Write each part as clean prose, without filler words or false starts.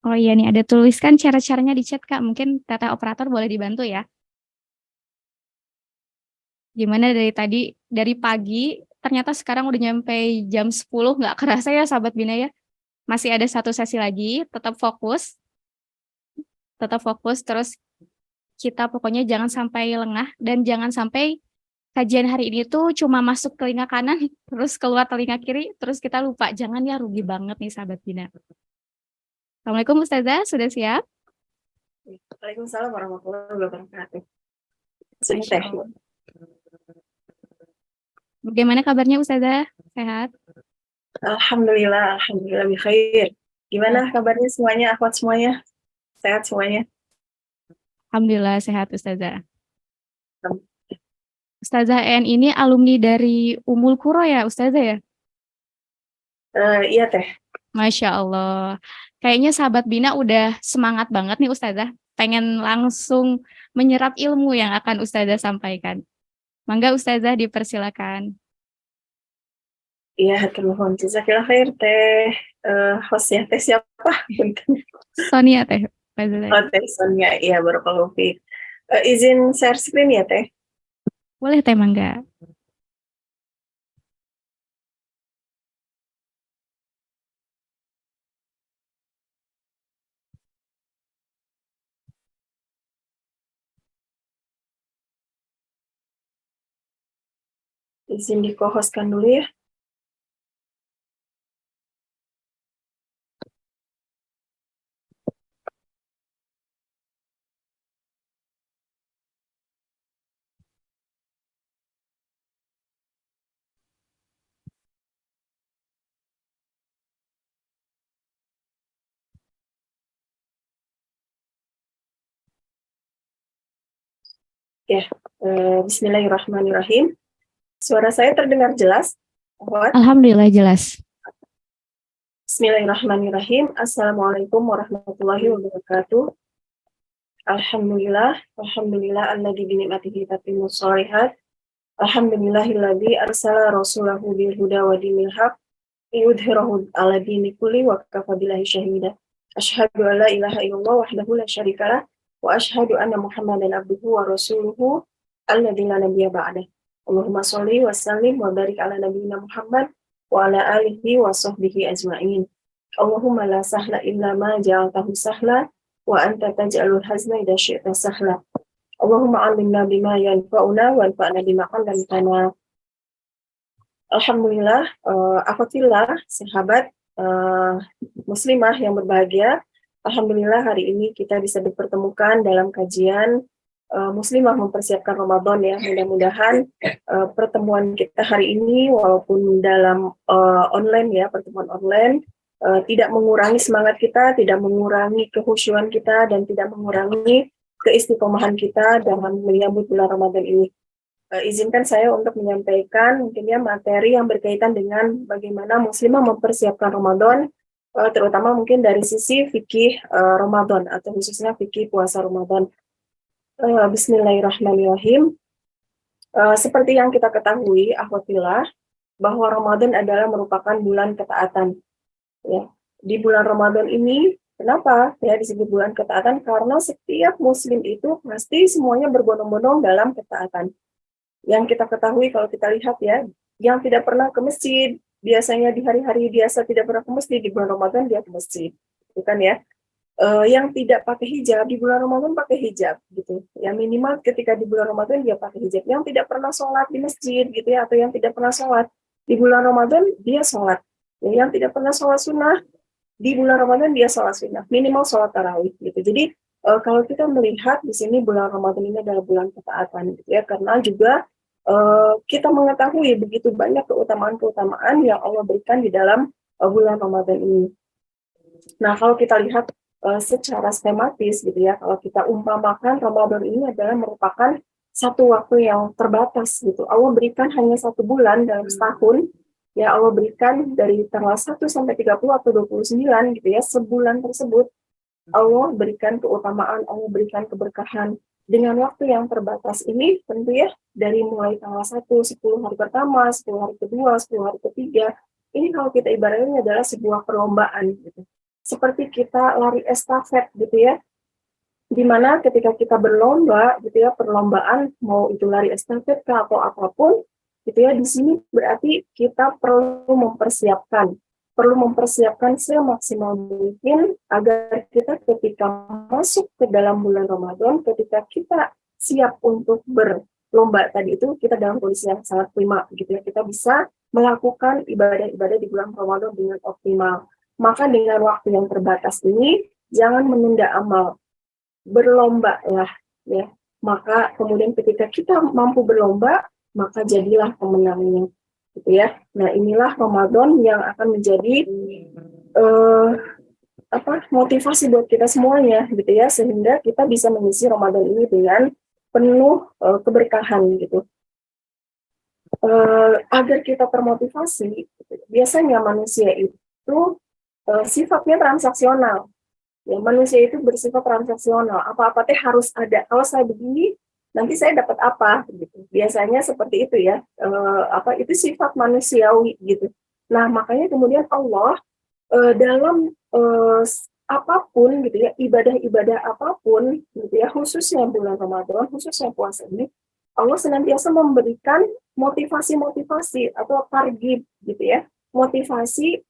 Oh iya nih, ada tuliskan cara-caranya di chat, Kak. Mungkin Teteh operator boleh dibantu ya. Gimana dari tadi, dari pagi, ternyata sekarang udah nyampe jam 10, nggak kerasa ya sahabat Bina ya. Masih ada satu sesi lagi, tetap fokus, terus kita pokoknya jangan sampai lengah, dan jangan sampai kajian hari ini tuh cuma masuk telinga kanan, terus keluar telinga kiri, terus kita lupa. Jangan ya, rugi banget nih sahabat Bina. Assalamualaikum Ustazah, sudah siap? Waalaikumsalam warahmatullahi wabarakatuh. Sudah Masya teh. Allah. Bagaimana kabarnya Ustazah? Sehat? Alhamdulillah, alhamdulillah bikhair. Gimana kabarnya semuanya, akhwat semuanya? Sehat semuanya? Alhamdulillah sehat Ustazah. Ustazah En ini alumni dari Umul Qura ya Ustazah ya? Iya teh. Masya Allah. Kayaknya sahabat Bina udah semangat banget nih Ustazah. Pengen langsung menyerap ilmu yang akan Ustazah sampaikan. Mangga Ustazah dipersilakan. Iya, hatur nuhun. Jazakillah khair teh. Hostnya teh siapa? Sonia teh. Ustazah. Oh, teh Sonia. Iya, barakallahu fiik. Izin share screen ya teh. Boleh teh mangga. Izin di co-hostkan dulu ya. Ya, bismillahirrahmanirrahim. Suara saya terdengar jelas? Akhwat? Alhamdulillah jelas. Bismillahirrahmanirrahim. Assalamualaikum warahmatullahi wabarakatuh. Alhamdulillah, alhamdulillah alladzi bi ni'matihi tatimmus shalihat. Alhamdulillahilladzi arsala rasulahu bil huda wa dinil haq liyudhhirahu 'ala dini kulli wa kafa billahi syahida. Asyhadu an la ilaha illallah wahdahu la syarikalah wa asyhadu anna Muhammadan abduhu wa rasuluhu alladzi la nabiyya ba'dah. Allahumma sholli wa sallim wa barik ala nabiyyina Muhammad wa ala alihi wa sahbihi ajma'in. Allahumma la sahla illa ma ja'altahu sahla wa anta taj'alul hazna idza syi'ta sahla. Allahumma 'allimna bima yanfa'una wa anfa'na bima 'allamtana. Alhamdulillah, akhwatillah, sahabat muslimah yang berbahagia. Alhamdulillah hari ini kita bisa dipertemukan dalam kajian muslimah mempersiapkan Ramadan ya. Mudah-mudahan pertemuan kita hari ini walaupun dalam online ya, pertemuan online tidak mengurangi semangat kita, tidak mengurangi kehusyuan kita, dan tidak mengurangi keistiqomahan kita dalam menyambut bulan Ramadan ini. Izinkan saya untuk menyampaikan mungkin ya materi yang berkaitan dengan bagaimana muslimah mempersiapkan Ramadan, terutama mungkin dari sisi fikih Ramadan atau khususnya fikih puasa Ramadan. Bismillahirrahmanirrahim. Seperti yang kita ketahui, akhwatillah, bahwa Ramadan adalah merupakan bulan ketaatan. Ya. Di bulan Ramadan ini, kenapa ya disebut bulan ketaatan? Karena setiap muslim itu pasti semuanya berbondong-bondong dalam ketaatan. Yang kita ketahui kalau kita lihat ya, yang tidak pernah ke masjid, biasanya di hari-hari biasa tidak pernah ke masjid, di bulan Ramadan dia ke masjid, bukan ya? Yang tidak pakai hijab di bulan Ramadan pakai hijab gitu ya, minimal ketika di bulan Ramadan dia pakai hijab. Yang tidak pernah sholat di masjid gitu ya, atau yang tidak pernah sholat di bulan Ramadan dia sholat ya. Yang tidak pernah sholat sunnah di bulan Ramadan dia sholat sunnah, minimal sholat tarawih gitu. Jadi kalau kita melihat di sini bulan Ramadan ini adalah bulan ketaatan gitu ya, karena juga kita mengetahui begitu banyak keutamaan-keutamaan yang Allah berikan di dalam bulan Ramadan ini. Nah, kalau kita lihat secara skematis gitu ya, kalau kita umpamakan Ramadan ini adalah merupakan satu waktu yang terbatas gitu. Allah berikan hanya 1 bulan dalam setahun. Ya, Allah berikan dari tanggal 1 sampai 30 atau 29 gitu ya, sebulan tersebut Allah berikan keutamaan, Allah berikan keberkahan. Dengan waktu yang terbatas ini tentu ya, dari mulai tanggal 1, 10 hari pertama, 10 hari kedua, 10 hari ketiga, ini kalau kita ibaratnya adalah sebuah perlombaan gitu. seperti kita lari estafet gitu ya, di mana ketika kita berlomba gitu ya, perlombaan mau itu lari estafet atau apapun gitu ya, di sini berarti kita perlu mempersiapkan semaksimal mungkin agar kita ketika masuk ke dalam bulan Ramadan, ketika kita siap untuk berlomba tadi itu, kita dalam kondisi yang sangat prima gitu ya, kita bisa melakukan ibadah-ibadah di bulan Ramadan dengan optimal. Maka dengan waktu yang terbatas ini, jangan menunda amal, berlomba lah ya. Maka kemudian ketika kita mampu berlomba, maka jadilah pemenangnya gitu ya. Nah, inilah Ramadan yang akan menjadi motivasi buat kita semuanya gitu ya, sehingga kita bisa mengisi Ramadan ini dengan penuh keberkahan gitu. Agar kita termotivasi, biasanya manusia itu sifatnya transaksional. Ya, manusia itu bersifat transaksional. Apa-apa teh harus ada. Kalau saya begini, nanti saya dapat apa? Gitu. Biasanya seperti itu ya. Itu sifat manusiawi gitu. Nah, makanya kemudian Allah dalam apapun gitu ya, ibadah-ibadah apapun gitu ya, khususnya bulan Ramadan, khususnya puasa ini, Allah senantiasa memberikan motivasi-motivasi atau target gitu ya, motivasi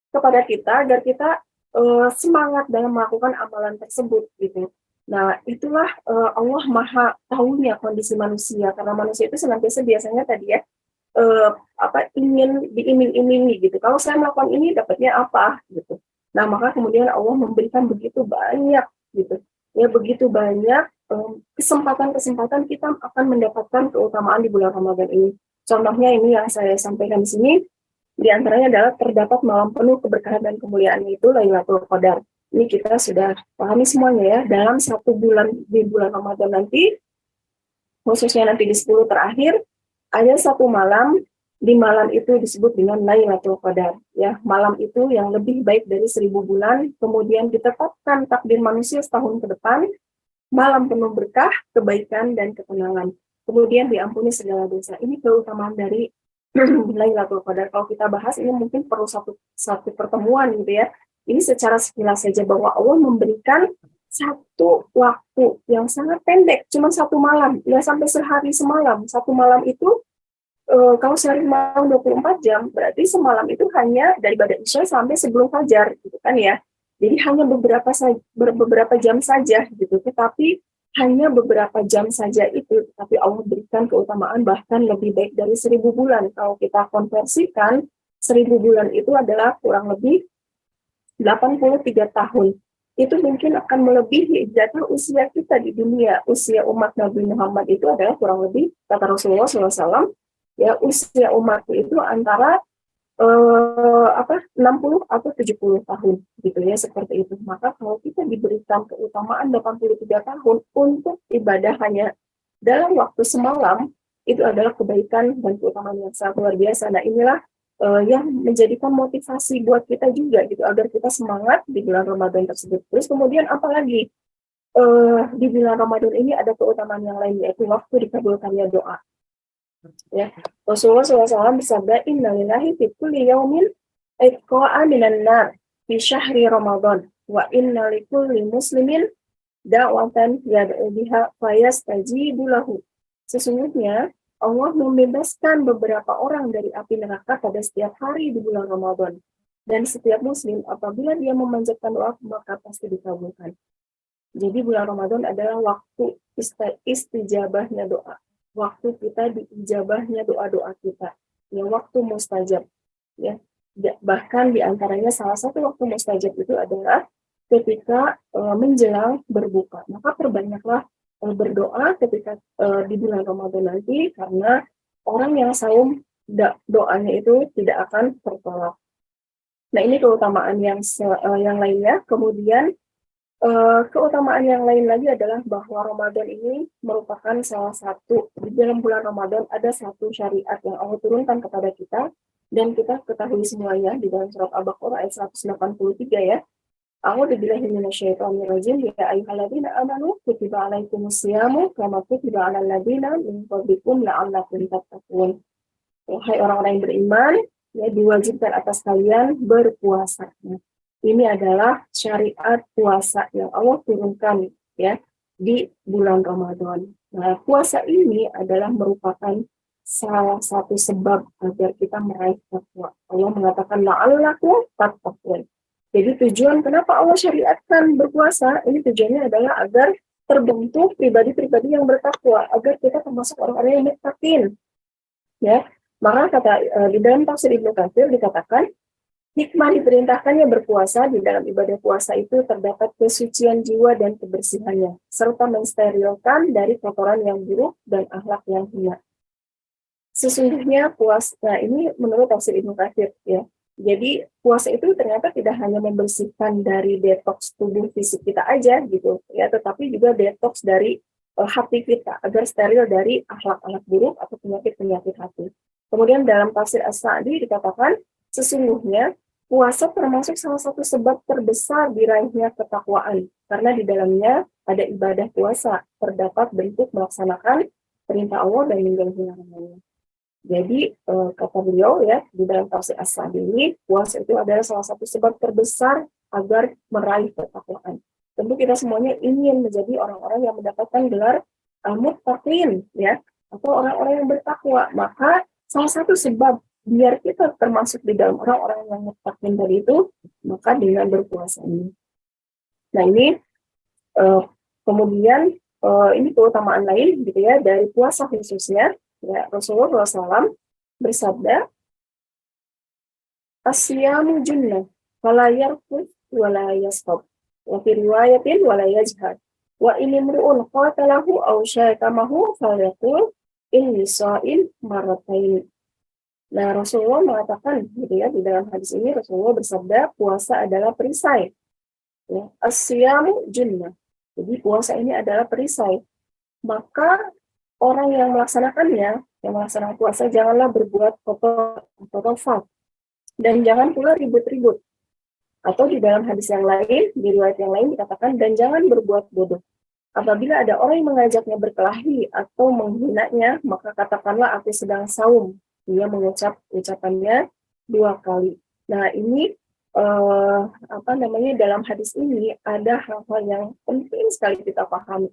kepada kita agar kita semangat dalam melakukan amalan tersebut gitu. Nah, itulah Allah Maha tahunya kondisi manusia, karena manusia itu senantiasa biasanya tadi ya ingin diiming-imingi gitu. Kalau saya melakukan ini dapatnya apa gitu. Nah, maka kemudian Allah memberikan begitu banyak gitu. Ya, begitu banyak kesempatan-kesempatan kita akan mendapatkan keutamaan di bulan Ramadan ini. Contohnya ini yang saya sampaikan di sini, di antaranya adalah terdapat malam penuh keberkahan dan kemuliaan, itu Lailatul Qadar. Ini kita sudah pahami semuanya ya, dalam satu bulan di bulan Ramadan nanti, khususnya nanti di 10 terakhir, ada satu malam, di malam itu disebut dengan Lailatul Qadar. Ya, malam itu yang lebih baik dari 1000 bulan, kemudian ditetapkan takdir manusia setahun ke depan, malam penuh berkah, kebaikan, dan ketenangan. Kemudian diampuni segala dosa. Ini keutamaan dari Lailatul Qadar. Kalau kita bahas ini mungkin perlu satu pertemuan gitu ya. Ini secara sekilas saja bahwa Allah memberikan satu waktu yang sangat pendek, cuma satu malam, nggak sampai sehari semalam. Satu malam itu kalau sehari malam 24 jam, berarti semalam itu hanya dari Ba'da Isya sampai sebelum fajar gitu kan ya. Jadi hanya beberapa jam saja gitu. Tetapi hanya beberapa jam saja itu, tapi Allah berikan keutamaan bahkan lebih baik dari 1000 bulan. Kalau kita konversikan, 1000 bulan itu adalah kurang lebih 83 tahun. Itu mungkin akan melebihi jatuh usia kita di dunia. Usia umat Nabi Muhammad itu adalah kurang lebih, kata Rasulullah SAW, ya, usia umat itu antara 60 atau 70 tahun gitu ya, seperti itu. Maka kalau kita diberikan keutamaan 83 tahun untuk ibadah hanya dalam waktu semalam, itu adalah kebaikan dan keutamaan yang sangat luar biasa. Nah, inilah yang menjadikan motivasi buat kita juga gitu, agar kita semangat di bulan Ramadan tersebut. Terus kemudian apalagi di bulan Ramadan ini ada keutamaan yang lain, yaitu waktu dikabulkannya doa. Ya, Rasulullah SAW bersabda, Inna lillahi fi kulli yaumin itqa'a minan nar fi syahri Ramadan wa inna likulli muslimin da'watan yad'u biha fayastajibu lahu. Sesungguhnya Allah membebaskan beberapa orang dari api neraka pada setiap hari di bulan Ramadan, dan setiap muslim apabila dia memanjatkan doa maka pasti dikabulkan. Jadi bulan Ramadan adalah waktu istijabahnya doa, waktu kita diijabahnya doa-doa kita, ya, waktu mustajab, ya. Bahkan diantaranya salah satu waktu mustajab itu adalah ketika menjelang berbuka. Maka perbanyaklah berdoa ketika di bulan Ramadan nanti, karena orang yang saum doanya itu tidak akan tertolak. Nah, ini keutamaan yang lainnya. Kemudian keutamaan yang lain lagi adalah bahwa Ramadan ini merupakan salah satu, di dalam bulan Ramadan ada satu syariat yang Allah turunkan kepada kita, dan kita ketahui semuanya di dalam surat Al-Baqarah ayat 183 ya. A'udzu billahi minasyaitonir rajim, ya ayyuhalladzina amanu kutiba alaikumus syamu kama kutiba alal ladzina min qablikum la'allakum tattaqun. Wahai orang-orang yang beriman, ya, diwajibkan atas kalian berpuasa. ini adalah syariat puasa yang Allah turunkan ya di bulan Ramadan. Nah, puasa ini adalah merupakan salah satu sebab agar kita meraih takwa. Allah mengatakan la'allakum tattaqun. Jadi tujuan kenapa Allah syariatkan berpuasa, ini tujuannya adalah agar terbentuk pribadi-pribadi yang bertakwa, agar kita termasuk orang-orang yang muttaqin. Ya, maka di dalam tafsir Ibnu Katsir dikatakan hikmah diperintahkannya berpuasa di dalam ibadah puasa itu terdapat kesucian jiwa dan kebersihannya, serta mensterilkan dari kotoran yang buruk dan akhlak yang hina. Sesungguhnya puasa, nah ini menurut tafsir Ibnu Katsir ya. Jadi puasa itu ternyata tidak hanya membersihkan dari detoks tubuh fisik kita aja gitu ya, tetapi juga detoks dari hati kita agar steril dari akhlak-akhlak buruk atau penyakit-penyakit hati. Kemudian dalam tafsir As-Sa'di dikatakan sesungguhnya puasa termasuk salah satu sebab terbesar diraihnya ketakwaan karena di dalamnya ada ibadah puasa, terdapat bentuk melaksanakan perintah Allah dan menjauhi larangannya. Jadi kata beliau ya di dalam tafsir As-Sa'di ini puasa itu adalah salah satu sebab terbesar agar meraih ketakwaan. Tentu kita semuanya ingin menjadi orang-orang yang mendapatkan gelar muttaqin ya atau orang-orang yang bertakwa. Maka salah satu sebab biar kita termasuk di dalam orang-orang yang muttaqin tadi itu maka dengan berpuasa ini. Nah ini kemudian ini keutamaan lain gitu ya dari puasa khususnya. Ya, Rasulullah SAW bersabda, "Asyamu junnah, wala yarfud wala yasqab, wa fi riwayatin wala yajhad, wa in imru'un qatalahu aw syatamahu falyaqul inni sha'im marratain." Nah, Rasulullah mengatakan gitu ya di dalam hadis ini Rasulullah bersabda, puasa adalah perisai. Ya, asyamu junnah. Jadi puasa ini adalah perisai. Maka orang yang melaksanakannya, yang melaksanakan puasa, janganlah berbuat kotor atau rafat. Dan jangan pula ribut-ribut. Atau di dalam hadis yang lain, di riwayat yang lain dikatakan, dan jangan berbuat bodoh. Apabila ada orang yang mengajaknya berkelahi atau menghinanya, maka katakanlah aku sedang saum. Dia mengucap ucapannya 2 kali. Nah ini dalam hadis ini ada hal-hal yang penting sekali kita pahami.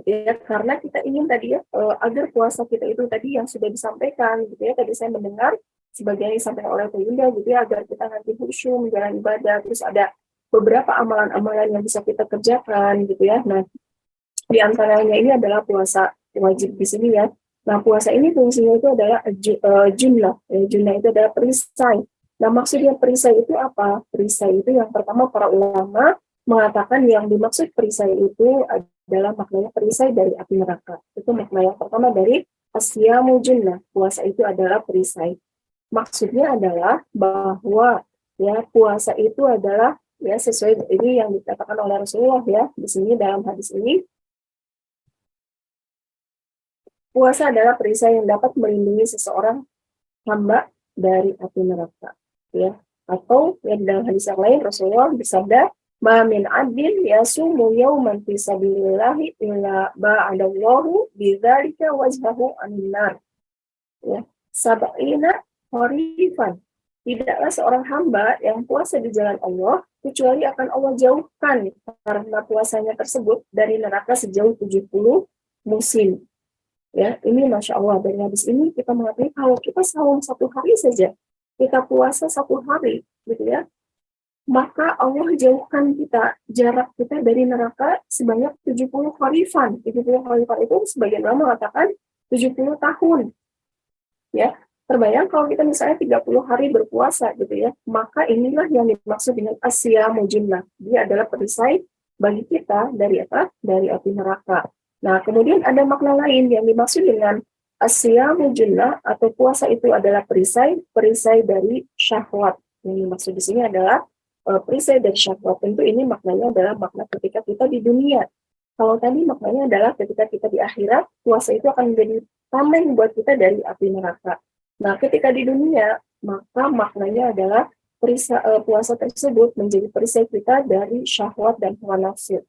Ya, karena kita ingin tadi ya agar puasa kita itu tadi yang sudah disampaikan gitu ya, tadi saya mendengar sebagian yang disampaikan oleh Bu Yunda gitu ya, agar kita nanti khusyuk menjalani ibadah, terus ada beberapa amalan-amalan yang bisa kita kerjakan gitu ya. Nah di antaranya ini adalah puasa wajib di sini ya. Nah puasa ini fungsinya itu adalah junnah. Junnah itu adalah perisai. Nah maksudnya perisai itu apa? Perisai itu yang pertama para ulama mengatakan yang dimaksud perisai itu adalah maknanya perisai dari api neraka. Itu makna yang pertama dari asyamu junnah. Puasa itu adalah perisai. Maksudnya adalah bahwa ya puasa itu adalah ya sesuai ini yang dikatakan oleh Rasulullah ya di sini dalam hadis ini. Puasa adalah perisai yang dapat melindungi seseorang hamba dari api neraka. Ya. Atau ya, dalam hadis yang lain Rasulullah bersabda, "Ma min 'abdin yasumu yawman fi sabilillahi illa ba'adallahu bidzalika wajhahu 'anil nar." Ya, sab'ina kharifan. Tidaklah seorang hamba yang puasa di jalan Allah kecuali akan Allah jauhkan karena puasanya tersebut dari neraka sejauh 70 musim. Ya, ini Masya Allah dari hadis ini kita mengatakan kalau kita saum 1 hari saja, kita puasa 1 hari, gitu ya, maka Allah jauhkan kita, jarak kita dari neraka sebanyak 70 kharifan. 70 kharifan itu sebagian ulama mengatakan 70 tahun. Ya, terbayang kalau kita misalnya 30 hari berpuasa gitu ya, maka inilah yang dimaksud dengan asyamu junnah. Dia adalah perisai bagi kita dari apa? Dari api neraka. Nah, kemudian ada makna lain yang dimaksud dengan asyamu junnah atau puasa itu adalah perisai dari syahwat. Yang dimaksud di sini adalah perisai dari syahwat. Tentu ini maknanya adalah makna ketika kita di dunia. Kalau tadi maknanya adalah ketika kita di akhirat, puasa itu akan menjadi tameng buat kita dari api neraka. Nah, ketika di dunia, maka maknanya adalah puasa tersebut menjadi perisai kita dari syahwat dan hawa nafsu.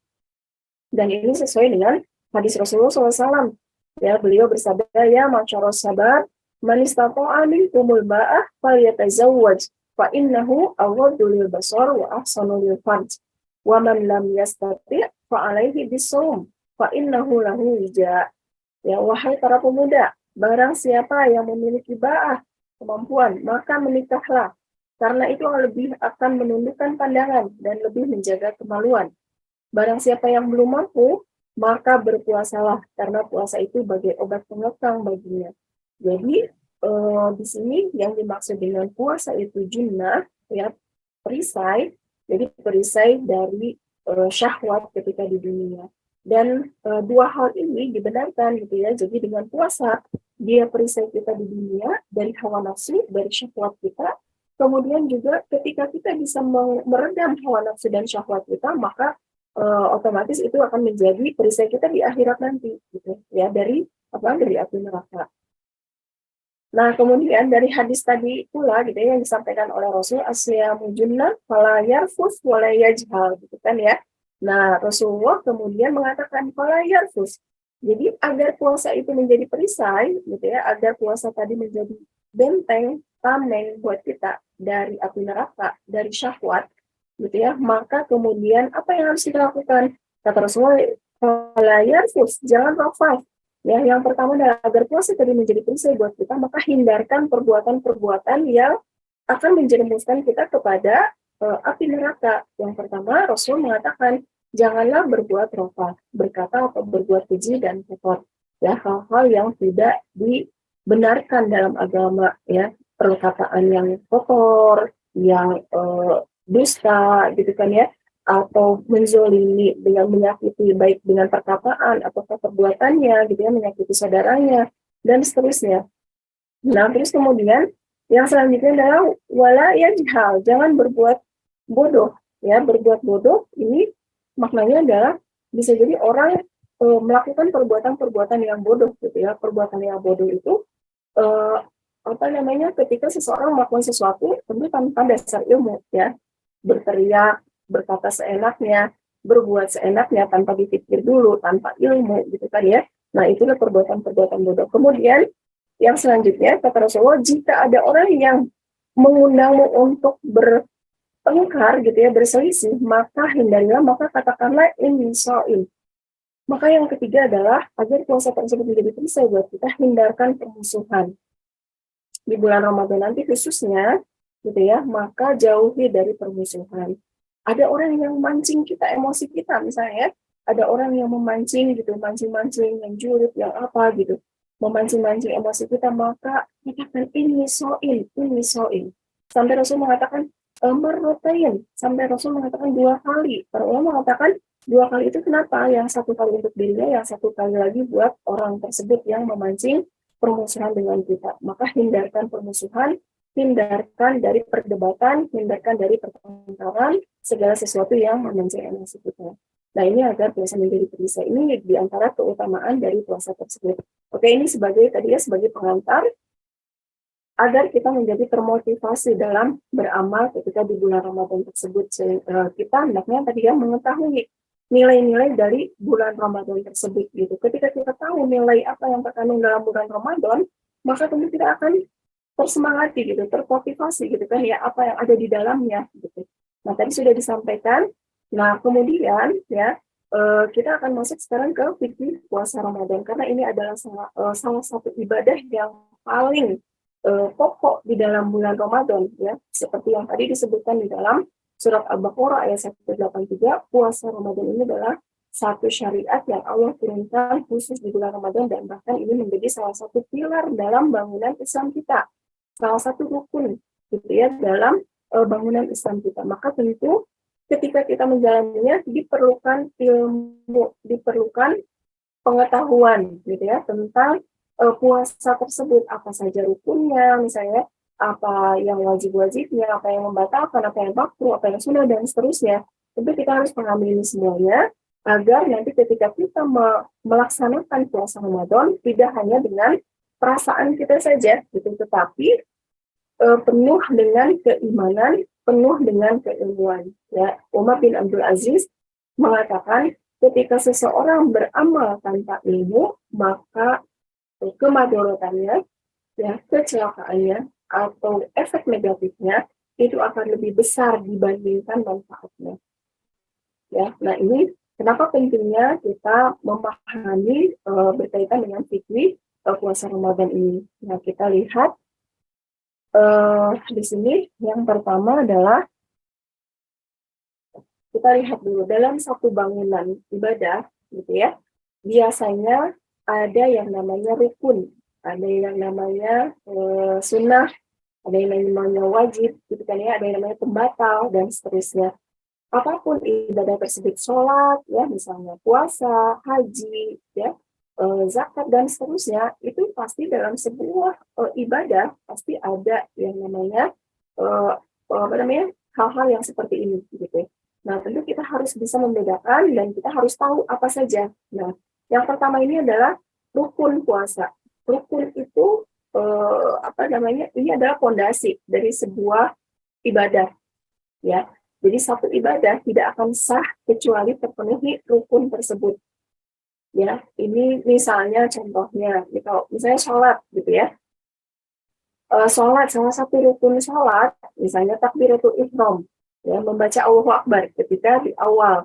Dan ini sesuai dengan hadis Rasulullah SAW. Ya, beliau bersabda, ya masyarakat sabar, man istata'a minkumul ba'ah falyatazawwaj, fa innahu aghaddu lil basar wa ahsanu lil farj. Wa man lam yastati' fa alaihi bisawm fa innahu lahu wija. Ya, wahai para pemuda, barang siapa yang memiliki ba'ah kemampuan, maka menikahlah, karena itu lebih akan menundukkan pandangan dan lebih menjaga kemaluan. Barang siapa yang belum mampu, maka berpuasalah, karena puasa itu sebagai obat pengekang baginya. Jadi di sini yang dimaksud dengan puasa itu junnah, ya, perisai. Jadi perisai dari syahwat ketika di dunia. Dan dua hal ini dibenarkan gitu ya. Jadi dengan puasa dia perisai kita di dunia dari hawa nafsu, dari syahwat kita. Kemudian juga ketika kita bisa meredam hawa nafsu dan syahwat kita, maka otomatis itu akan menjadi perisai kita di akhirat nanti gitu ya, dari api neraka. Nah, kemudian dari hadis tadi pula gitu ya, yang disampaikan oleh Rasul, asyamu junnah fala yarfus wala yajhal gitu kan ya. Nah, Rasulullah kemudian mengatakan fala yarfus. Jadi agar puasa itu menjadi perisai gitu ya, agar puasa tadi menjadi benteng tameng buat kita dari api neraka, dari syahwat gitu ya, maka kemudian apa yang harus kita lakukan? Kata Rasulullah, fala yarfus, jangan rafas. Ya, yang pertama adalah agar puasa tadi menjadi perisai buat kita, maka hindarkan perbuatan-perbuatan yang akan menjerumuskan kita kepada api neraka. Yang pertama, Rasul mengatakan, janganlah berbuat rafah, berkata atau berbuat keji dan kotor. Ya, hal-hal yang tidak dibenarkan dalam agama, ya, perkataan yang kotor, yang dusta, gitu kan ya, atau menzolimi dengan menyakiti baik dengan perkataan atau perbuatannya gitu ya, menyakiti saudaranya dan seterusnya. Nah, terus kemudian yang selanjutnya adalah wala yajhal, jangan berbuat bodoh ya. Berbuat bodoh ini maknanya adalah bisa jadi orang melakukan perbuatan-perbuatan yang bodoh gitu ya. Perbuatan yang bodoh itu ketika seseorang melakukan sesuatu tentu tanpa dasar ilmu ya, berteriak, berkata seenaknya, berbuat seenaknya tanpa dipikir dulu, tanpa ilmu gitu kan ya. Nah, itulah perbuatan-perbuatan bodoh. Kemudian yang selanjutnya kata Rasulullah, jika ada orang yang mengundangmu untuk bertengkar gitu ya, berselisih, maka hindarilah, maka katakanlah inni shaim. Maka yang ketiga adalah agar puasa tersebut menjadi perisai buat kita, hindarkan permusuhan. Di bulan Ramadan nanti khususnya gitu ya, maka jauhi dari permusuhan. Ada orang yang mancing kita, emosi kita misalnya, ada orang yang memancing gitu, mancing-mancing, yang julid, yang apa gitu, memancing-mancing emosi kita, maka katakan ini soin. Sampai Rasul mengatakan merotain, sampai Rasul mengatakan 2 kali. Para ulama mengatakan 2 kali itu kenapa? Yang 1 kali untuk dirinya, yang 1 kali lagi buat orang tersebut yang memancing permusuhan dengan kita. Maka hindarkan permusuhan, hindarkan dari perdebatan, hindarkan dari pertengkaran, segala sesuatu yang memancing emosi kita. Nah, ini agar puasa menjadi perisai. Ini di antara keutamaan dari puasa tersebut. Oke, ini sebagai pengantar agar kita menjadi termotivasi dalam beramal ketika di bulan Ramadan tersebut. Kita hendaknya tadi ya mengetahui nilai-nilai dari bulan Ramadan tersebut gitu. Ketika kita tahu nilai apa yang terkandung dalam bulan Ramadan, maka tentu kita akan tersemangati gitu, termotivasi gitu kan ya, apa yang ada di dalamnya gitu. Nah, tadi sudah disampaikan. Nah, kemudian ya kita akan masuk sekarang ke fikih puasa Ramadan, karena ini adalah salah satu ibadah yang paling pokok di dalam bulan Ramadan ya, seperti yang tadi disebutkan di dalam surat Al-Baqarah ayat 183, puasa Ramadan ini adalah satu syariat yang Allah turunkan khusus di bulan Ramadan, dan bahkan ini menjadi salah satu pilar dalam bangunan Islam kita, salah satu rukun gitu ya dalam bangunan Islam kita. Maka tentu ketika kita menjalaninya diperlukan ilmu, diperlukan pengetahuan gitu ya tentang puasa tersebut, apa saja rukunnya, misalnya apa yang wajib-wajibnya, apa yang membatalkan, apa yang makruh, apa yang sunnah, dan seterusnya. Tentu kita harus mengambil ini semuanya agar nanti ketika kita melaksanakan puasa Ramadan tidak hanya dengan perasaan kita saja gitu, tetapi penuh dengan keimanan, penuh dengan keilmuan. Ya, Umar bin Abdul Aziz mengatakan ketika seseorang beramal tanpa ilmu, maka kemadorotannya, ya, kecelakaannya atau efek negatifnya itu akan lebih besar dibandingkan manfaatnya. Ya, nah ini kenapa pentingnya kita memahami berkaitan dengan fikih puasa Ramadan ini. Nah, kita lihat di sini yang pertama adalah kita lihat dulu dalam satu bangunan ibadah, gitu ya. Biasanya ada yang namanya rukun, ada yang namanya sunnah, ada yang namanya wajib, gitu kan ya, ada yang namanya pembatal dan seterusnya. Apapun ibadah tersebut, sholat, ya misalnya puasa, haji, ya zakat dan seterusnya, itu pasti dalam sebuah ibadah pasti ada yang namanya apa namanya hal-hal yang seperti ini, gitu. Nah, tentu kita harus bisa membedakan dan kita harus tahu apa saja. Nah, yang pertama ini adalah rukun puasa. Rukun itu apa namanya? Ini adalah fondasi dari sebuah ibadah, ya. Jadi satu ibadah tidak akan sah kecuali terpenuhi rukun tersebut. Ya, ini misalnya contohnya, kalau misalnya sholat gitu ya. Sholat, salah satu rukun sholat, misalnya takbiratul ihram, ya, membaca Allahu Akbar ketika di awal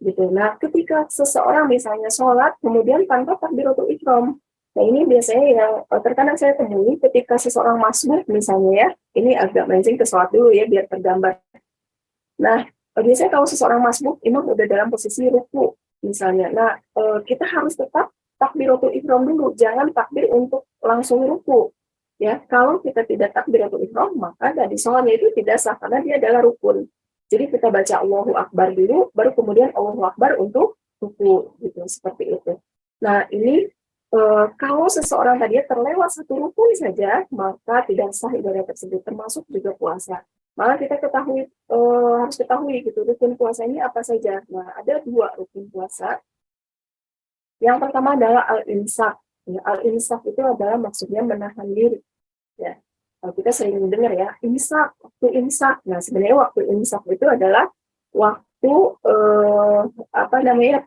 gitu. Nah, ketika seseorang misalnya sholat, kemudian tanpa takbiratul ihram, nah ini biasanya yang terkadang saya temui ketika seseorang masbuk misalnya ya, ini agak mancing ke sholat dulu ya biar tergambar. Nah, biasanya kalau seseorang masbuk, imam udah dalam posisi ruku, misalnya. Nah, kita harus tetap takbiratul ihram dulu, jangan takbir untuk langsung ruku. Ya, kalau kita tidak takbiratul ihram, maka dari sholatnya itu tidak sah, karena dia adalah rukun. Jadi kita baca Allahu Akbar dulu, baru kemudian Allahu Akbar untuk ruku, gitu, seperti itu. Nah, ini kalau seseorang tadi terlewat satu rukun saja, maka tidak sah ibadah tersebut, termasuk juga puasa. Malah kita harus ketahui gitu rukun puasa ini apa saja. Nah, ada 2 rukun puasa. Yang pertama adalah al-imsak. Ya, al-imsak itu adalah maksudnya menahan diri. Ya, kalau kita sering dengar ya, imsak, waktu imsak. Nah, sebenarnya waktu imsak itu adalah waktu apa namanya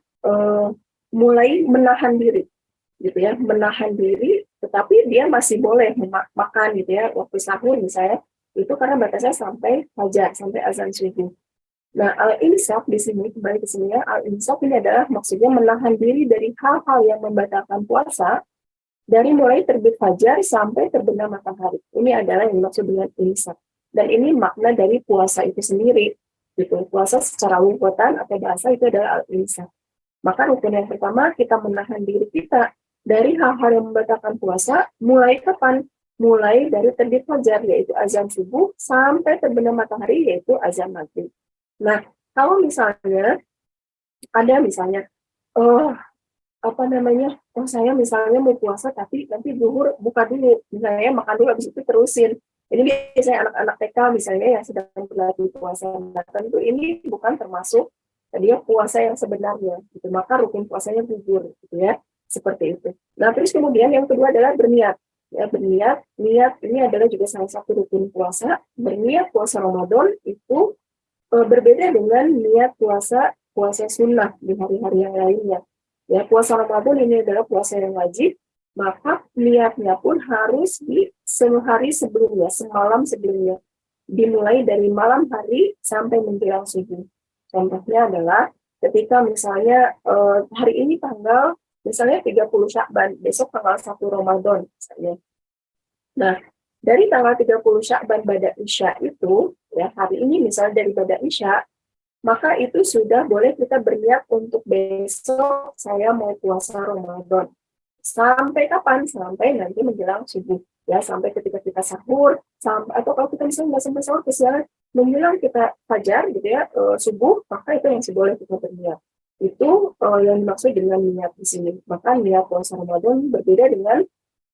mulai menahan diri, gitu ya, menahan diri, tetapi dia masih boleh makan gitu ya, waktu sahur misalnya. Itu karena batasnya sampai fajar, sampai azan subuh. Nah, al-imsak di sini, kembali ke sini ya, al-imsak ini adalah maksudnya menahan diri dari hal-hal yang membatalkan puasa, dari mulai terbit fajar sampai terbenam matahari. Ini adalah yang dimaksud dengan imsak. Dan ini makna dari puasa itu sendiri. Gitu. Puasa secara lughatan atau bahasa itu adalah al-imsak. Maka rukun yang pertama, kita menahan diri kita dari hal-hal yang membatalkan puasa, mulai kapan? Mulai dari terbit fajar, yaitu azan subuh, sampai terbenam matahari, yaitu azan maghrib. Nah, kalau misalnya ada misalnya, apa namanya, saya misalnya mau puasa, tapi nanti zuhur buka dulu, misalnya makan dulu, habis itu terusin. Ini biasanya anak-anak TK misalnya yang sedang berlatih puasa. Nah, tentu ini bukan termasuk dia puasa yang sebenarnya, gitu. Maka rukun puasanya gugur, gitu ya, seperti itu. Nah, terus kemudian yang kedua adalah berniat. Ya, berniat, niat ini adalah juga salah satu rukun puasa. Berniat puasa Ramadan itu berbeda dengan niat puasa sunnah di hari-hari yang lainnya. Ya, puasa Ramadan ini adalah puasa yang wajib, maka niatnya pun harus di sehari sebelumnya, semalam sebelumnya. Dimulai dari malam hari sampai menjelang subuh. Contohnya adalah ketika misalnya hari ini tanggal misalnya 30 Sya'ban, besok tanggal 1 Ramadan misalnya. Nah, dari tanggal 30 Sya'ban Ba'da Isya itu, ya hari ini misalnya dari Ba'da Isya, maka itu sudah boleh kita berniat untuk besok saya mau puasa Ramadan. Sampai kapan? Sampai nanti menjelang subuh. Ya, sampai ketika kita sahur, atau kalau kita misalnya nggak sampai sahur, kesiangan, menjelang kita fajar gitu ya, subuh, maka itu yang boleh kita berniat. Itu yang dimaksud dengan niat di sini. Maka niat puasa Ramadan berbeda dengan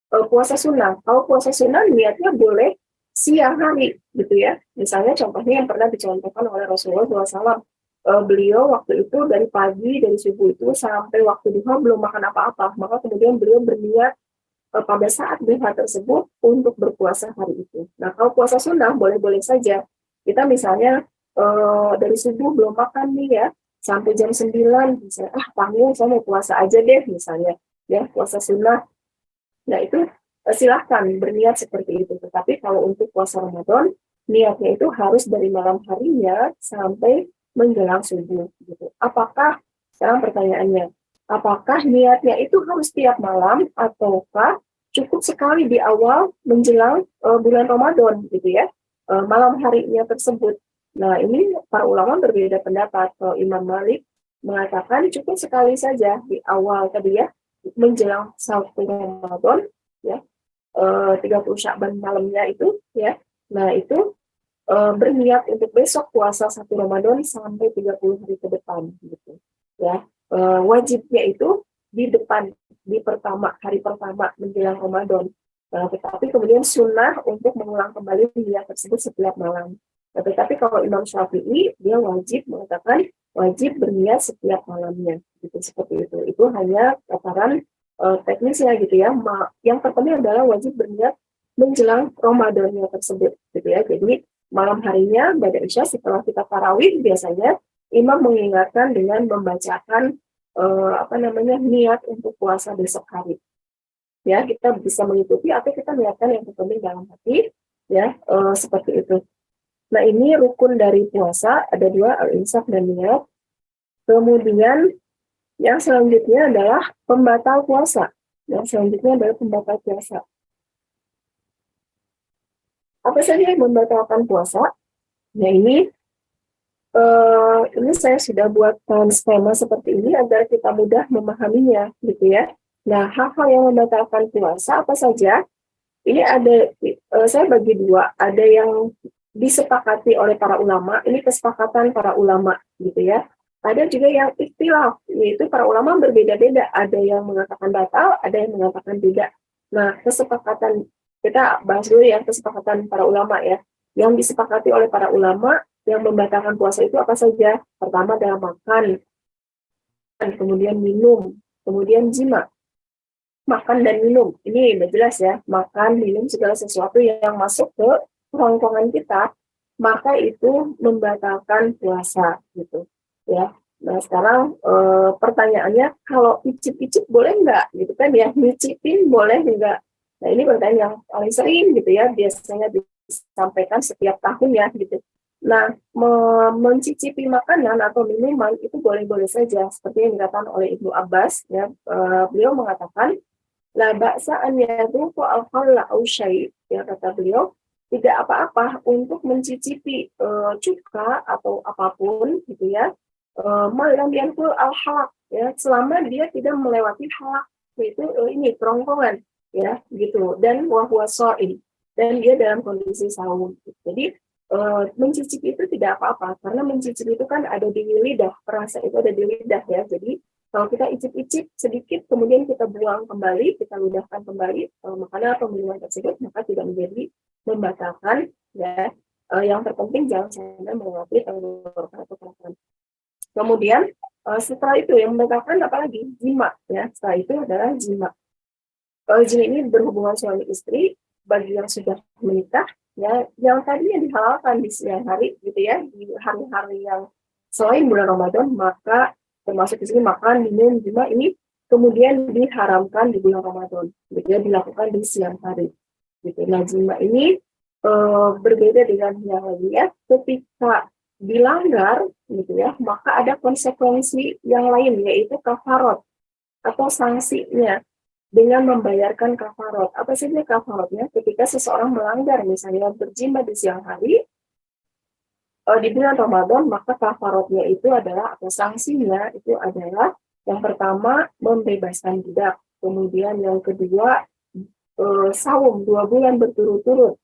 puasa sunnah. Kalau puasa sunnah niatnya boleh siang hari gitu ya. Misalnya contohnya yang pernah dicontohkan oleh Rasulullah SAW. Beliau waktu itu dari pagi, dari subuh itu sampai waktu duha belum makan apa-apa. Maka kemudian beliau berniat pada saat duha tersebut untuk berpuasa hari itu. Nah, kalau puasa sunnah boleh-boleh saja. Kita misalnya dari subuh belum makan nih ya, sampai jam 9, misalnya, tanggung saya mau puasa aja deh misalnya. Ya, puasa sunnah. Nah, itu silahkan berniat seperti itu. Tetapi kalau untuk puasa Ramadan, niatnya itu harus dari malam harinya sampai menjelang subuh gitu. Apakah, sekarang pertanyaannya, apakah niatnya itu harus tiap malam ataukah cukup sekali di awal menjelang bulan Ramadan gitu ya, malam harinya tersebut. Nah, ini para ulama berbeda pendapat. Kalau Imam Malik mengatakan cukup sekali saja di awal tadi ya, menjelang 1 Ramadan ya, 30 Sya'ban malamnya itu ya. Nah, itu berniat untuk besok puasa 1 Ramadan sampai 30 hari ke depan gitu ya. Wajibnya itu di depan, di hari pertama menjelang Ramadan. Tetapi kemudian sunnah untuk mengulang kembali niat tersebut setiap malam. Tetapi kalau Imam Syafi'i dia wajib mengatakan wajib berniat setiap malamnya gitu, seperti itu. Itu hanya tataran teknisnya gitu ya. Yang pertama adalah wajib berniat menjelang Ramadannya tersebut gitu ya. Jadi malam harinya pada Isya setelah kita tarawih biasanya imam mengingatkan dengan membacakan niat untuk puasa besok hari. Ya, kita bisa mengikuti atau kita niatkan yang terpenting dalam hati ya, seperti itu. Nah, ini rukun dari puasa ada 2, al-imsak dan niat. Kemudian yang selanjutnya adalah pembatal puasa. Yang selanjutnya adalah pembatal puasa. Apa saja yang membatalkan puasa? Nah, ini saya sudah buat skema seperti ini agar kita mudah memahaminya, gitu ya. Nah, hal-hal yang membatalkan puasa apa saja? Ini ada, saya bagi 2. Ada yang disepakati oleh para ulama, ini kesepakatan para ulama, gitu ya. Ada juga yang ikhtilaf, yaitu para ulama berbeda-beda. Ada yang mengatakan batal, ada yang mengatakan tidak. Nah, kesepakatan, kita bahas dulu ya kesepakatan para ulama ya. Yang disepakati oleh para ulama yang membatalkan puasa itu apa saja? Pertama adalah makan, kemudian minum, kemudian jima. Makan dan minum, ini udah jelas ya. Makan, minum, segala sesuatu yang masuk ke kerongkongan kita, maka itu membatalkan puasa gitu ya. Nah, sekarang pertanyaannya, kalau icip-icip boleh nggak gitu kan ya, nyicipin boleh nggak? Nah, ini pertanyaan yang paling sering gitu ya, biasanya disampaikan setiap tahun ya gitu. Nah, mencicipi makanan atau minuman itu boleh-boleh saja, seperti yang dikatakan oleh Ibnu Abbas ya. Beliau mengatakan la ba'sa an yadhuqa al-khalla aw syai', ya kata beliau, tidak apa-apa untuk mencicipi cuka atau apapun gitu ya, malam yankul al-halak ya, selama dia tidak melewati halak, yaitu ini kerongkongan ya gitu, dan wa huwa shaim, dan dia dalam kondisi saum. Jadi mencicipi itu tidak apa-apa, karena mencicipi itu kan ada di lidah, perasa itu ada di lidah ya. Jadi kalau kita icip-icip sedikit, kemudian kita buang kembali, kita ludahkan kembali makanan atau minuman tersebut, maka tidak menjadi membatalkan ya. Yang terpenting jangan sampai melewati tenggorokan atau kerongkongan. Kemudian setelah itu yang membatalkan apalagi? Jima ya. Setelah itu adalah jima. Jima ini berhubungan suami istri bagi yang sudah menikah ya, yang tadinya dihalalkan di siang hari gitu ya, di hari-hari yang selain bulan Ramadan, maka termasuk di sini makan, minum, jima, ini kemudian diharamkan di bulan Ramadan, gitu ya, dilakukan di siang hari. Gitu. Nah, jima ini berbeda dengan yang lainnya. Ketika dilanggar, gitu ya, maka ada konsekuensi yang lain, yaitu kafarat atau sanksinya dengan membayarkan kafarat. Apa saja kafaratnya? Ketika seseorang melanggar, misalnya berjima di siang hari, di bulan Ramadan, maka kafaratnya itu adalah, atau sanksinya itu adalah, yang pertama membebaskan budak, kemudian yang kedua saum 2 bulan berturut-turut,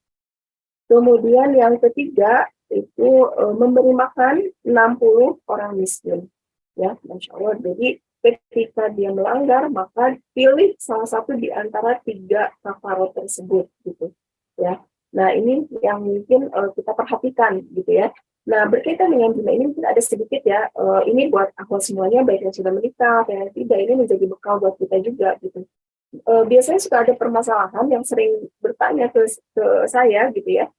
kemudian yang ketiga itu memberi makan 60 orang miskin. Ya, Masya Allah. Jadi ketika dia melanggar, maka pilih salah satu di antara 3 kafarat tersebut gitu ya. Nah, ini yang mungkin kita perhatikan gitu ya. Nah, berkaitan dengan jima ini mungkin ada sedikit ya, ini buat akhwat semuanya, baik yang sudah menikah, yang tidak, ini menjadi bekal buat kita juga gitu. Biasanya suka ada permasalahan yang sering bertanya ke saya gitu ya,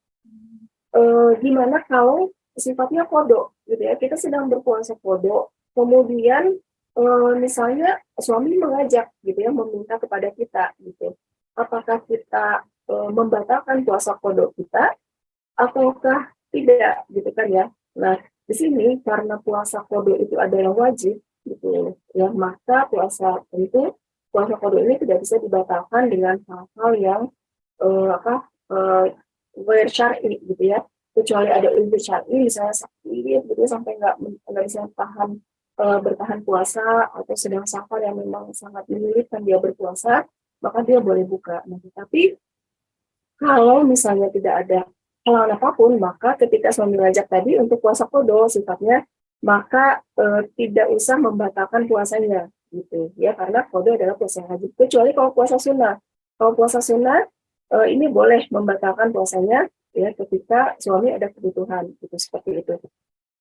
gimana kalau sifatnya kodo gitu ya, kita sedang berpuasa kodo, kemudian misalnya suami mengajak gitu ya, meminta kepada kita gitu, apakah kita membatalkan puasa kodo kita ataukah tidak gitu kan ya. Nah, di sini karena puasa qada itu adalah wajib gitu ya, maka puasa qada ini tidak bisa dibatalkan dengan hal-hal yang apa ghair syar'i gitu ya. Kecuali ada uzur syar'i misalnya sakit gitu sampai nggak bisa bertahan puasa atau sedang safar yang memang sangat menyulitkan dia berpuasa, maka dia boleh buka. Nah, tapi kalau misalnya tidak ada halangan apapun, maka ketika suami mengajak tadi untuk puasa qada sifatnya, maka tidak usah membatalkan puasanya gitu ya, karena qada adalah puasa yang wajib. Kecuali kalau puasa sunnah. Kalau puasa sunnah ini boleh membatalkan puasanya ya ketika suami ada kebutuhan gitu seperti itu.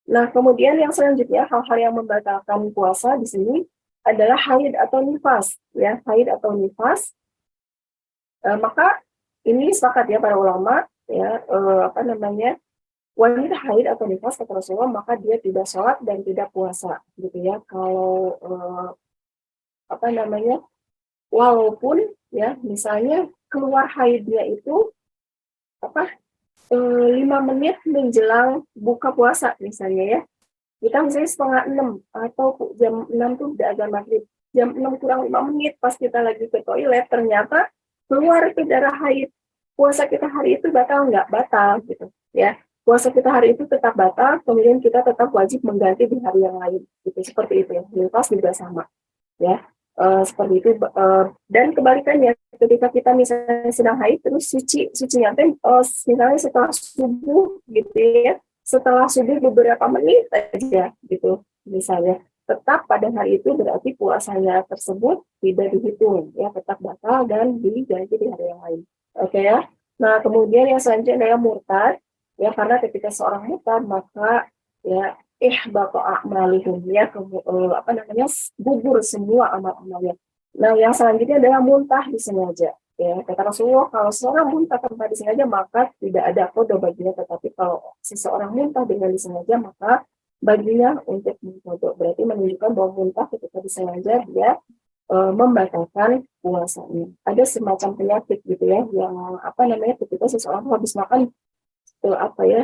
Nah, kemudian yang selanjutnya hal-hal yang membatalkan puasa di sini adalah haid atau nifas ya, haid atau nifas. Maka ini sepakat ya para ulama ya, wanita haid atau nifas kata Rasulullah maka dia tidak sholat dan tidak puasa gitu ya. Kalau walaupun ya misalnya keluar haidnya itu 5 menit menjelang buka puasa misalnya ya, kita misalnya 5:30 atau jam 6 tuh udah azan maghrib, jam 6 kurang 5 menit pas kita lagi ke toilet ternyata keluar itu darah haid, puasa kita hari itu batal nggak? Batal gitu ya, puasa kita hari itu tetap batal, kemudian kita tetap wajib mengganti di hari yang lain gitu, seperti itu ya. Nifas juga sama ya. Seperti itu, dan kebalikannya ketika kita misalnya sedang haid terus sucinya misalnya setelah subuh gitu ya, setelah subuh beberapa menit aja gitu misalnya, tetap pada hari itu berarti puasanya tersebut tidak dihitung ya, tetap batal dan diganti di hari yang lain. Oke ya. Nah, kemudian yang selanjutnya adalah murtad ya, karena ketika seorang murtad maka ya ihbatu a'malihim ya, gugur semua amal-amalnya. Nah, yang selanjutnya adalah muntah disengaja ya. Kata Rasulullah, kalau seorang muntah tanpa disengaja maka tidak ada qada baginya, tetapi kalau seseorang muntah dengan disengaja maka baginya untuk qada. Berarti menunjukkan bahwa muntah ketika disengaja dia membatalkan puasanya. Ada semacam penyakit gitu ya, yang ketika seseorang habis makan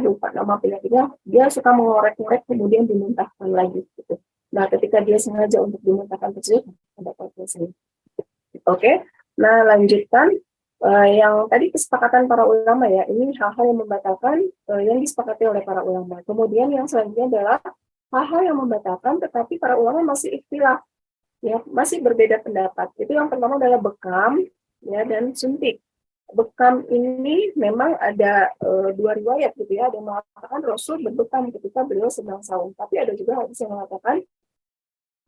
lupa nama penyakitnya, dia suka mengorek-ngorek kemudian dimuntahkan lagi gitu. Nah, ketika dia sengaja untuk dimuntahkan tersebut ada puasanya. Oke. Nah, lanjutkan yang tadi kesepakatan para ulama ya, ini hal-hal yang membatalkan yang disepakati oleh para ulama. Kemudian yang selanjutnya adalah hal-hal yang membatalkan tetapi para ulama masih ikhtilaf ya, masih berbeda pendapat. Itu yang pertama adalah bekam ya dan suntik. Bekam ini memang ada dua riwayat gitu ya, ada yang mengatakan Rasul berbekam ketika beliau sedang saum, tapi ada juga hadis yang mengatakan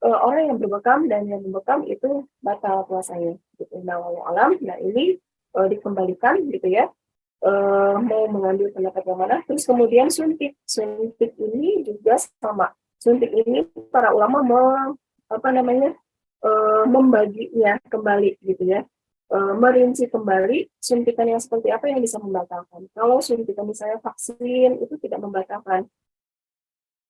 orang yang berbekam dan yang membekam itu batal puasanya gitu. Nah, alam, nah ini dikembalikan gitu ya, mau mengambil pendapat yang mana. Terus kemudian suntik ini juga sama. Suntik ini para ulama membaginya kembali gitu ya, merinci kembali suntikan yang seperti apa yang bisa membatalkan. Kalau suntikan misalnya vaksin itu tidak membatalkan.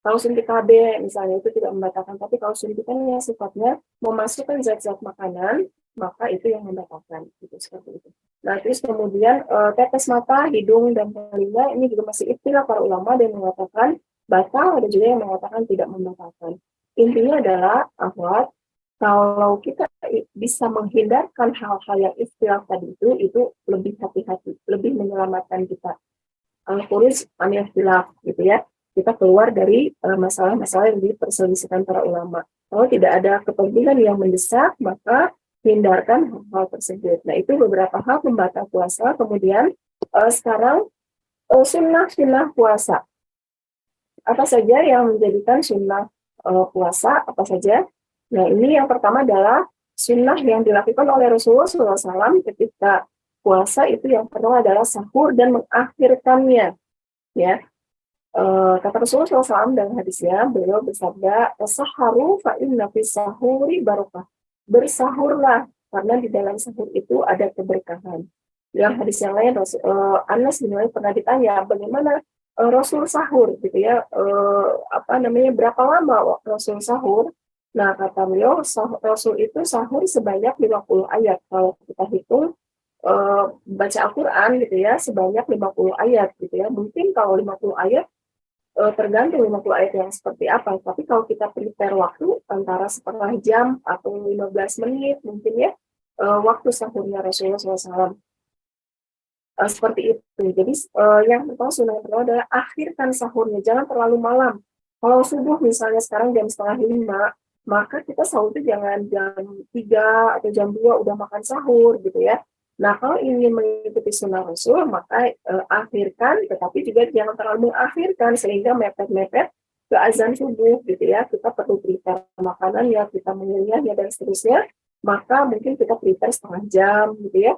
Kalau suntik KB misalnya itu tidak membatalkan, tapi kalau suntikan yang sifatnya memasukkan zat-zat makanan, maka itu yang membatalkan. Gitu, seperti itu. Nah, terus kemudian tetes mata, hidung, dan telinga ini juga masih ikhtilaf para ulama dan mengatakan batal, ada juga yang mengatakan tidak membatalkan. Intinya adalah ahwat, kalau kita bisa menghindarkan hal-hal yang ikhtilaf tadi itu lebih hati-hati, lebih menyelamatkan kita. Al-Khuruj an ikhtilaf gitu ya. Kita keluar dari masalah-masalah yang diperselisihkan para ulama. Kalau tidak ada kepentingan yang mendesak, maka hindarkan hal-hal tersebut. Nah, itu beberapa hal pembatal puasa. Kemudian sekarang sunnah puasa. Apa saja yang menjadikan sunnah puasa? Apa saja? Nah, ini yang pertama adalah sunnah yang dilakukan oleh Rasulullah SAW ketika puasa. Itu yang pertama adalah sahur dan mengakhirkannya. Ya, kata Rasulullah SAW dalam hadisnya, beliau bersabda, "Saharu fa inna fi sahuri barokah." Bersahurlah, karena di dalam sahur itu ada keberkahan. Dalam hadis yang lain, Anas bin Malik pernah ditanya, bagaimana Rasul sahur, gitu ya, berapa lama Rasul sahur? Nah, kata beliau, Rasul itu sahur sebanyak 50 ayat. Kalau kita hitung, baca Al-Quran gitu ya sebanyak 50 ayat gitu ya. Mungkin kalau 50 ayat tergantung 50 ayat yang seperti apa. Tapi kalau kita prepare waktu antara setengah jam atau 15 menit mungkin ya, waktu sahurnya Rasulullah SAW. Seperti itu. Jadi yang pertama sunnah yang pertama adalah akhirkan sahurnya, jangan terlalu malam. Kalau subuh misalnya sekarang jam setengah 5, maka kita sahur itu jangan jam 3 atau jam 2 udah makan sahur gitu ya. Nah kalau ingin mengikuti sunnah Rasul maka akhirkan, tetapi juga jangan terlalu mengakhirkan sehingga mepet-mepet ke azan subuh gitu ya. Kita perlu prepare makanannya, kita mengunyahnya dan seterusnya. Maka mungkin kita prepare setengah jam gitu ya.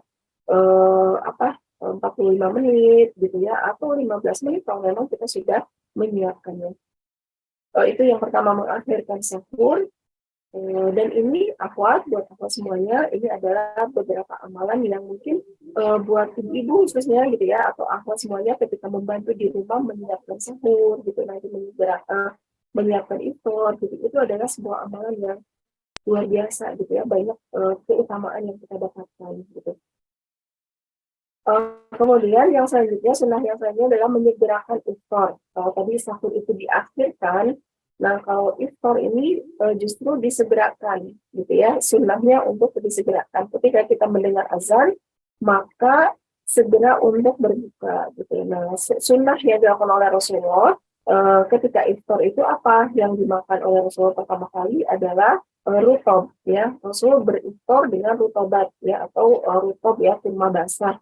45 menit gitu ya, atau 15 menit kalau memang kita sudah menyiapkannya. Itu yang pertama, mengakhirkan sahur. Dan ini buat akhwat semuanya, ini adalah beberapa amalan yang mungkin buat ibu-ibu khususnya gitu ya, atau akhwat semuanya ketika membantu di rumah menyiapkan sahur gitu, nanti menyiapkan iftar gitu, itu adalah sebuah amalan yang luar biasa gitu ya, banyak keutamaan yang kita dapatkan gitu. Kemudian yang selanjutnya, sunnah yang selanjutnya adalah menyegerakan iftar. Kalau tadi sahur itu diakhirkan, nah kalau iftar ini justru disegerakan, gitu ya. Sunnahnya untuk disegerakan. Ketika kita mendengar azan, maka segera untuk berbuka, gitu. Nah, sunnah yang dilakukan oleh Rasulullah ketika iftar itu apa yang dimakan oleh Rasulullah pertama kali adalah rutob, ya. Rasul beriftar dengan rutobat, ya, atau rutob ya, kurma basah.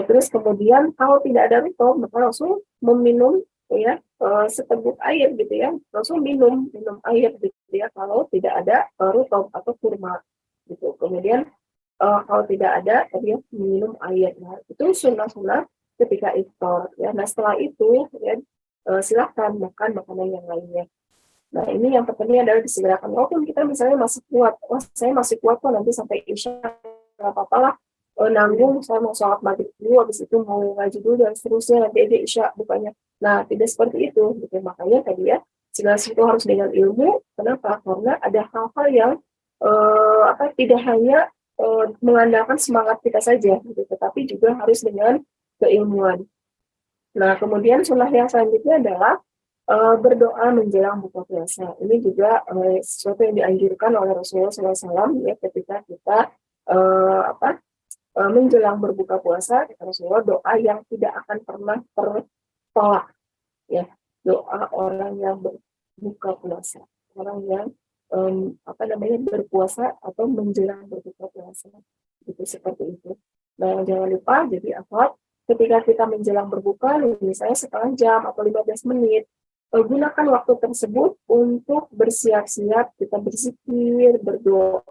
Terus kemudian kalau tidak ada rutop maka Rasul meminum ya seteguk air gitu ya. Rasul minum air gitu ya kalau tidak ada rutop atau kurma gitu. Kemudian kalau tidak ada tadi ya minum air. Nah, itu sunnah-sunnah ketika iftar ya. Nah, setelah itu ya silakan makan makanan yang lainnya. Nah, ini yang pentingnya adalah disegerakan. Walaupun kita misalnya masih kuat, wah saya masih kuat kok nanti sampai Isya, nggak apa-apa lah, nanggung, saya mau sholat maghrib dulu, habis itu mau ngaji dulu, dan seterusnya, nanti aja Isya bukanya. Nah, tidak seperti itu, gitu. Makanya tadi ya, segala sesuatu harus dengan ilmu. Kenapa? Karena ada hal-hal yang tidak hanya mengandalkan semangat kita saja, gitu, tetapi juga harus dengan keilmuan. Nah, kemudian sunnah yang selanjutnya adalah berdoa menjelang buka puasa. Ini juga sesuatu yang dianjurkan oleh Rasulullah SAW ya, ketika kita menjelang berbuka puasa, kata Rasulullah, doa yang tidak akan pernah tertolak, ya, doa orang yang berbuka puasa, orang yang berpuasa atau menjelang berbuka puasa, itu seperti itu. Nah, jangan lupa, jadi ketika kita menjelang berbuka, misalnya setengah jam atau 15 menit, gunakan waktu tersebut untuk bersiap-siap, kita berzikir, berdoa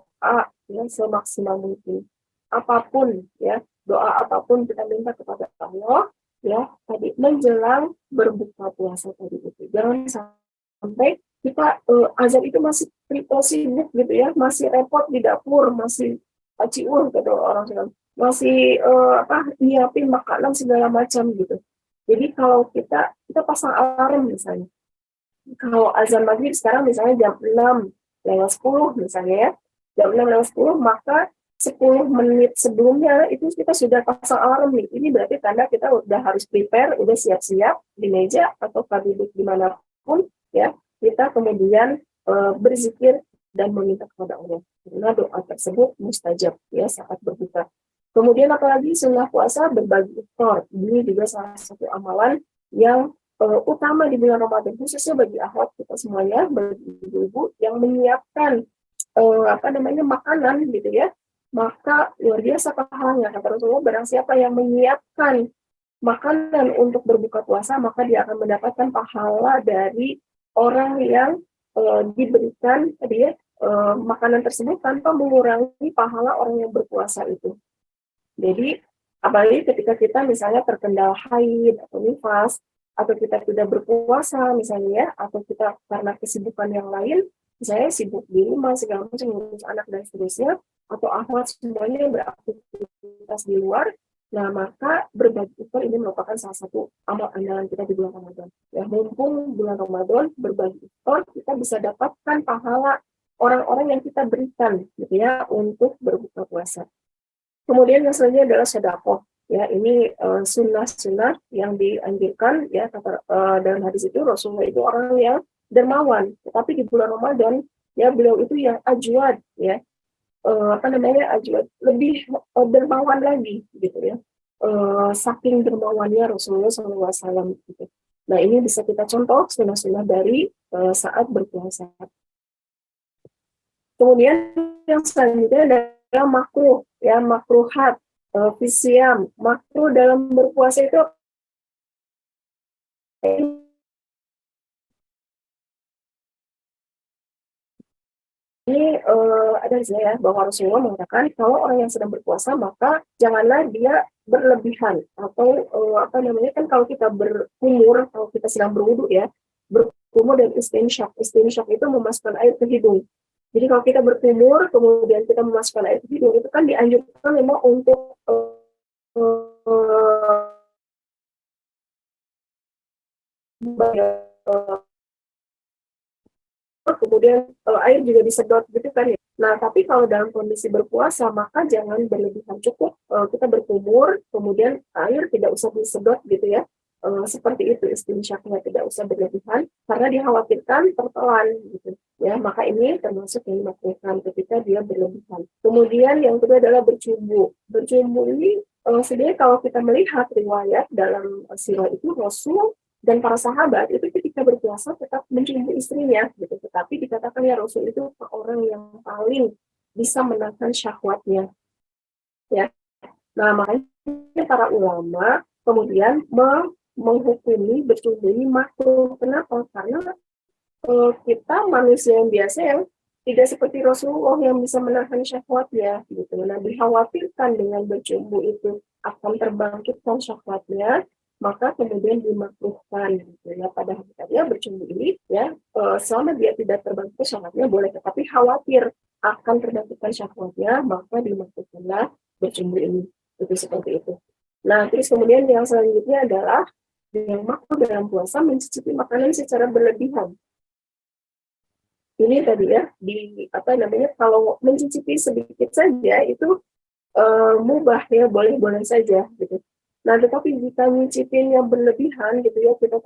ya semaksimal mungkin. Apapun ya, doa apapun kita minta kepada Allah ya, tadi menjelang berbuka puasa tadi itu. Jangan sampai kita azan itu masih sibuk gitu ya, masih repot di dapur, masih aciuh gitu orang bilang, masih nyiapin makanan segala macam gitu. Jadi kalau kita pasang alarm misalnya. Kalau azan maghrib sekarang misalnya jam 6:10 misalnya ya. Jam 6:10 maka 10 menit sebelumnya itu kita sudah pasang alarm nih. Ini berarti tanda kita udah harus prepare, udah siap-siap di meja atau duduk dimanapun ya. Kita kemudian berzikir dan meminta kepada Allah. Karena doa tersebut mustajab ya saat berbuka. Kemudian apalagi sunnah puasa berbagi iftar. Ini juga salah satu amalan yang utama di bulan Ramadan, khususnya bagi akhwat kita semuanya, bagi ibu-ibu yang menyiapkan makanan gitu ya, maka luar biasa pahalanya. Kata Rasulullah, barang siapa yang menyiapkan makanan untuk berbuka puasa, maka dia akan mendapatkan pahala dari orang yang diberikan tadi ya makanan tersebut tanpa mengurangi pahala orang yang berpuasa itu. Jadi apalagi ketika kita misalnya terkendala haid atau nifas, atau kita tidak berpuasa misalnya ya, atau kita karena kesibukan yang lain, misalnya sibuk di rumah segala macam, ngurus anak dan seterusnya, atau akhwat semuanya beraktivitas di luar, nah maka berbagi iftar ini merupakan salah satu amal andalan kita di bulan Ramadan. Ya, mumpung bulan Ramadan berbagi iftar, kita bisa dapatkan pahala orang-orang yang kita berikan gitu ya untuk berbuka puasa. Kemudian yang selanjutnya adalah sedekah. Ya, ini sunnah-sunnah yang dianjurkan ya dalam hadis itu Rasulullah itu orang yang dermawan, tetapi di bulan Ramadan ya beliau itu yang ajwad ya, ajwad lebih dermawan lagi gitu ya. Saking dermawannya Rasulullah SAW gitu. Nah, ini bisa kita contoh sunnah-sunnah dari saat berpuasa. Kemudian yang selanjutnya adalah makruh ya, makruhat fisiam. Makruh dalam berpuasa itu ini ada ya bahwa Rasulullah mengatakan kalau orang yang sedang berpuasa maka janganlah dia berlebihan atau kan kalau kita berkumur, kalau kita sedang berwudu ya, berkumur dan istinsyak. Istinsyak itu memasukkan air ke hidung. Jadi kalau kita berkumur kemudian kita memasukkan air ke hidung itu kan dianjurkan memang untuk kemudian air juga disedot gitu kan ya. Nah, tapi kalau dalam kondisi berpuasa maka jangan berlebihan, cukup kita berkumur, kemudian air tidak usah disedot gitu ya. Seperti itu istinsyaknya, tidak usah berlebihan karena dikhawatirkan tertelan gitu ya. Maka ini termasuk yang dimaksudkan ketika dia berlebihan. Kemudian yang kedua adalah bercumbu. Bercumbu ini sebenarnya kalau kita melihat riwayat dalam sirah itu Rasul dan para sahabat itu ketika berpuasa tetap mencumbu istrinya gitu, tetapi dikatakan ya Rasul itu orang yang paling bisa menahan syahwatnya ya. Nah, makanya para ulama kemudian menghukumi bercumbu ini makruh. Kenapa? Karena kita manusia yang biasa yang tidak seperti Rasulullah yang bisa menahan syahwatnya gitu. Nah, dikhawatirkan dengan bercumbu itu akan terbangkitkan syahwatnya, maka kemudian dimakruhkan gitu ya. Pada hakikatnya bercumbu ini ya selama dia tidak terbangkit syahwatnya boleh, tetapi khawatir akan terbangkitkan syahwatnya maka dimakruhkanlah bercumbu ini. Itu seperti itu. Nah, terus kemudian yang selanjutnya adalah yang makruh dalam puasa mencicipi makanan secara berlebihan. Ini tadi ya kalau mencicipi sedikit saja itu mubah ya, boleh-boleh saja gitu. Nah, tetapi jika nyicipin yang berlebihan gitu ya, kita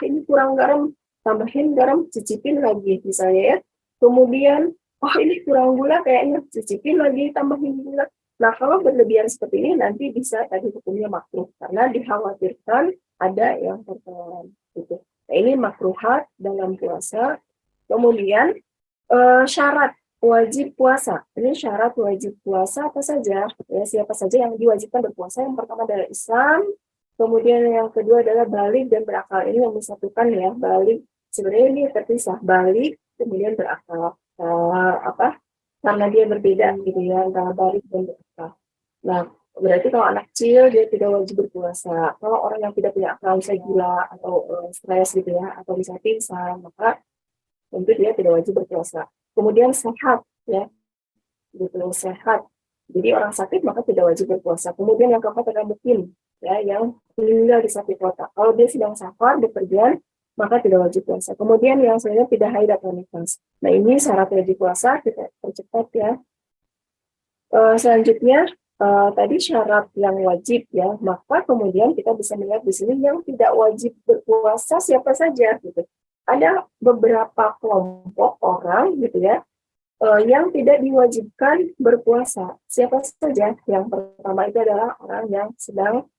ini kurang garam, tambahin garam, cicipin lagi misalnya ya. Kemudian ini kurang gula, kayaknya cicipin lagi, tambahin gula. Nah, kalau berlebihan seperti ini nanti bisa tadi hukumnya makruh karena dikhawatirkan ada yang tertelan gitu. Nah, ini makruhat dalam puasa. Kemudian syarat wajib puasa. Ini syarat wajib puasa apa saja? Ya, siapa saja yang diwajibkan berpuasa? Yang pertama adalah Islam, kemudian yang kedua adalah balik dan berakal. Ini yang disatukan ya, balik. Sebenarnya ini terpisah, balik kemudian berakal. Karena dia berbeda gitu ya antara balik dan berakal. Nah, berarti kalau anak kecil dia tidak wajib berpuasa. Kalau orang yang tidak punya akal, misalnya gila atau stres gitu ya, atau bisa pingsan, maka tentu dia tidak wajib berpuasa. Kemudian sehat ya, gitu sehat. Jadi orang sakit maka tidak wajib berpuasa. Kemudian yang keempat adalah mukim ya, yang tinggal di satu kota. Kalau dia sedang safar bepergian maka tidak wajib puasa. Kemudian yang sebenarnya tidak haid atau nifas. Nah, ini syarat wajib puasa, kita percepat ya. Selanjutnya tadi syarat yang wajib ya, maka kemudian kita bisa melihat di sini yang tidak wajib berpuasa siapa saja gitu. Ada beberapa kelompok orang gitu ya yang tidak diwajibkan berpuasa. Siapa saja? Yang pertama itu adalah orang yang sedang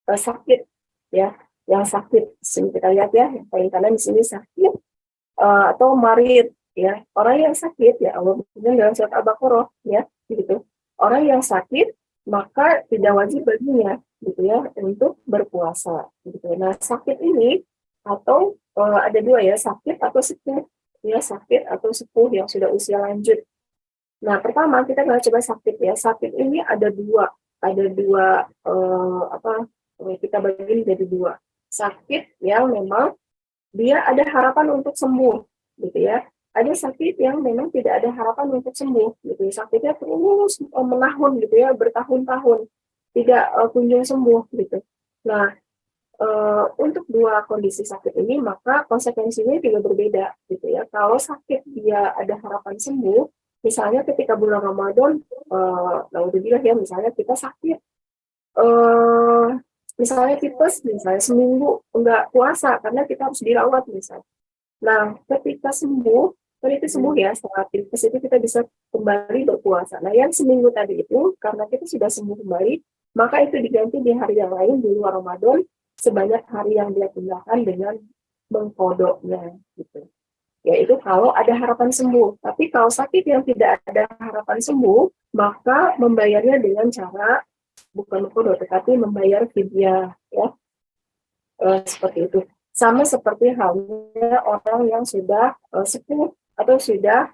sakit ya, yang sakit. Sini kita lihat ya, yang paling kanan di sini sakit atau marid ya. Orang yang sakit ya, Allah bilang dalam surat Al-Baqarah ya, gitu. Orang yang sakit maka tidak wajib baginya gitu ya untuk berpuasa gitu. Nah, sakit ini atau ada dua ya, sakit atau sepuh ya, sakit atau sepuh yang sudah usia lanjut. Nah, pertama kita coba sakit ya. Sakit ini ada dua kita bagi jadi dua. Sakit yang memang dia ada harapan untuk sembuh gitu ya. Ada sakit yang memang tidak ada harapan untuk sembuh gitu. Sakitnya terus menahun gitu ya, bertahun-tahun tidak kunjung sembuh gitu. Nah, untuk dua kondisi sakit ini maka konsekuensinya juga berbeda gitu ya. Kalau sakit dia ada harapan sembuh, Misalnya ketika bulan Ramadan, naudzubillah ya, misalnya kita sakit, eh, misalnya tipes, misalnya seminggu nggak puasa karena kita harus dirawat misalnya. Nah, ketika sembuh, kan itu sembuh ya, setelah tipes itu kita bisa kembali berpuasa. Nah, yang seminggu tadi itu, karena kita sudah sembuh kembali, maka itu diganti di hari yang lain di luar Ramadan, sebanyak hari yang dia tinggalkan dengan mengkodoknya, gitu. Yaitu kalau ada harapan sembuh. Tapi kalau sakit yang tidak ada harapan sembuh, maka membayarnya dengan cara bukan mengkodok, tetapi membayar fidyah, ya. Seperti itu. Sama seperti halnya orang yang sudah sepuh atau sudah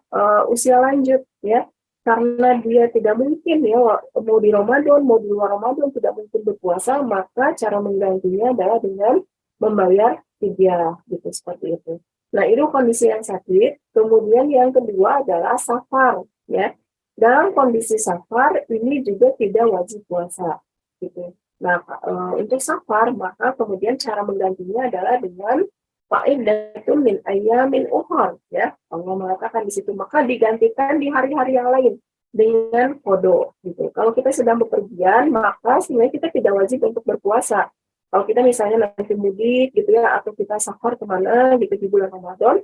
usia lanjut, ya, karena dia tidak mungkin ya mau di Ramadan mau di luar Ramadan tidak mungkin berpuasa, maka cara menggantinya adalah dengan membayar fidyah, gitu, seperti itu. Nah, itu kondisi yang sakit. Kemudian yang kedua adalah safar, ya. Dalam kondisi safar ini juga tidak wajib puasa, gitu. Nah, untuk safar, maka kemudian cara menggantinya adalah dengan fa'iddatun min ayyamin ukhar, ya. Allah mengatakan di situ, maka digantikan di hari-hari yang lain dengan kodo, gitu. Kalau kita sedang bepergian, maka sebenarnya kita tidak wajib untuk berpuasa. Kalau kita misalnya nanti mudik, gitu ya, atau kita safar kemana, gitu, di bulan Ramadan,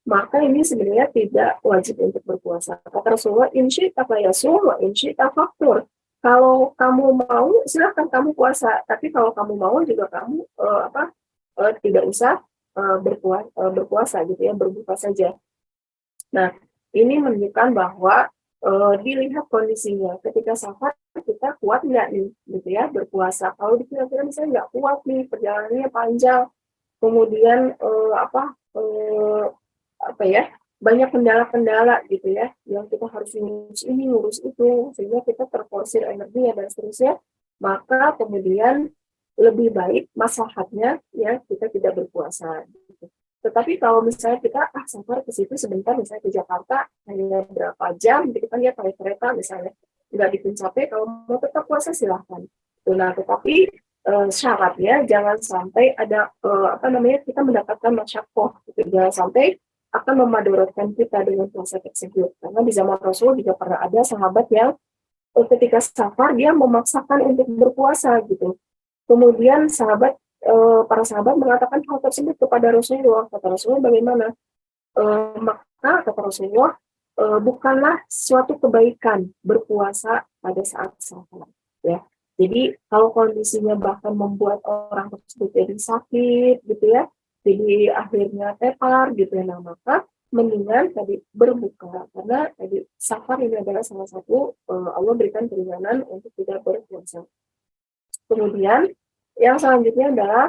maka ini sebenarnya tidak wajib untuk berpuasa. Kata Rasulullah, insyi'ta fayasum wa insyi'ta faktur. Kalau kamu mau, silahkan kamu puasa. Tapi kalau kamu mau juga kamu tidak usah berpuasa, gitu ya, berbuka saja. Nah, ini menunjukkan bahwa dilihat kondisinya. Ketika safar kita kuat nggak nih, gitu ya, berpuasa. Kalau dikira-kira misalnya nggak kuat nih, perjalanannya panjang, kemudian apa ya, banyak kendala-kendala gitu ya, yang kita harus ngurus ini, ngurus itu, sehingga kita terforsir energinya dan seterusnya, maka kemudian lebih baik maslahatnya ya kita tidak berpuasa. Gitu. Tetapi kalau misalnya kita safar ke situ sebentar, misalnya ke Jakarta hanya berapa jam, gitu kan ya, pakai kereta misalnya, nggak bikin capek, kalau mau tetap puasa silahkan. Nah, tetapi syaratnya jangan sampai ada kita mendapatkan masyakoh, gitu. Jangan sampai akan memadorotkan kita dengan puasa tersebut. Karena di zaman Rasul juga pernah ada sahabat yang ketika safar dia memaksakan untuk berpuasa gitu. Kemudian para sahabat mengatakan hal tersebut kepada Rasulullah. Kata Rasulullah, bagaimana? Maka kata Rasulullah, bukanlah suatu kebaikan berpuasa pada saat safar. Ya. Jadi kalau kondisinya bahkan membuat orang tersebut jadi sakit, gitu ya, jadi akhirnya tepar, gitu ya, nah maka mendingan tadi berbuka, karena tadi safar ini adalah salah satu Allah berikan keringanan untuk tidak berpuasa. Kemudian yang selanjutnya adalah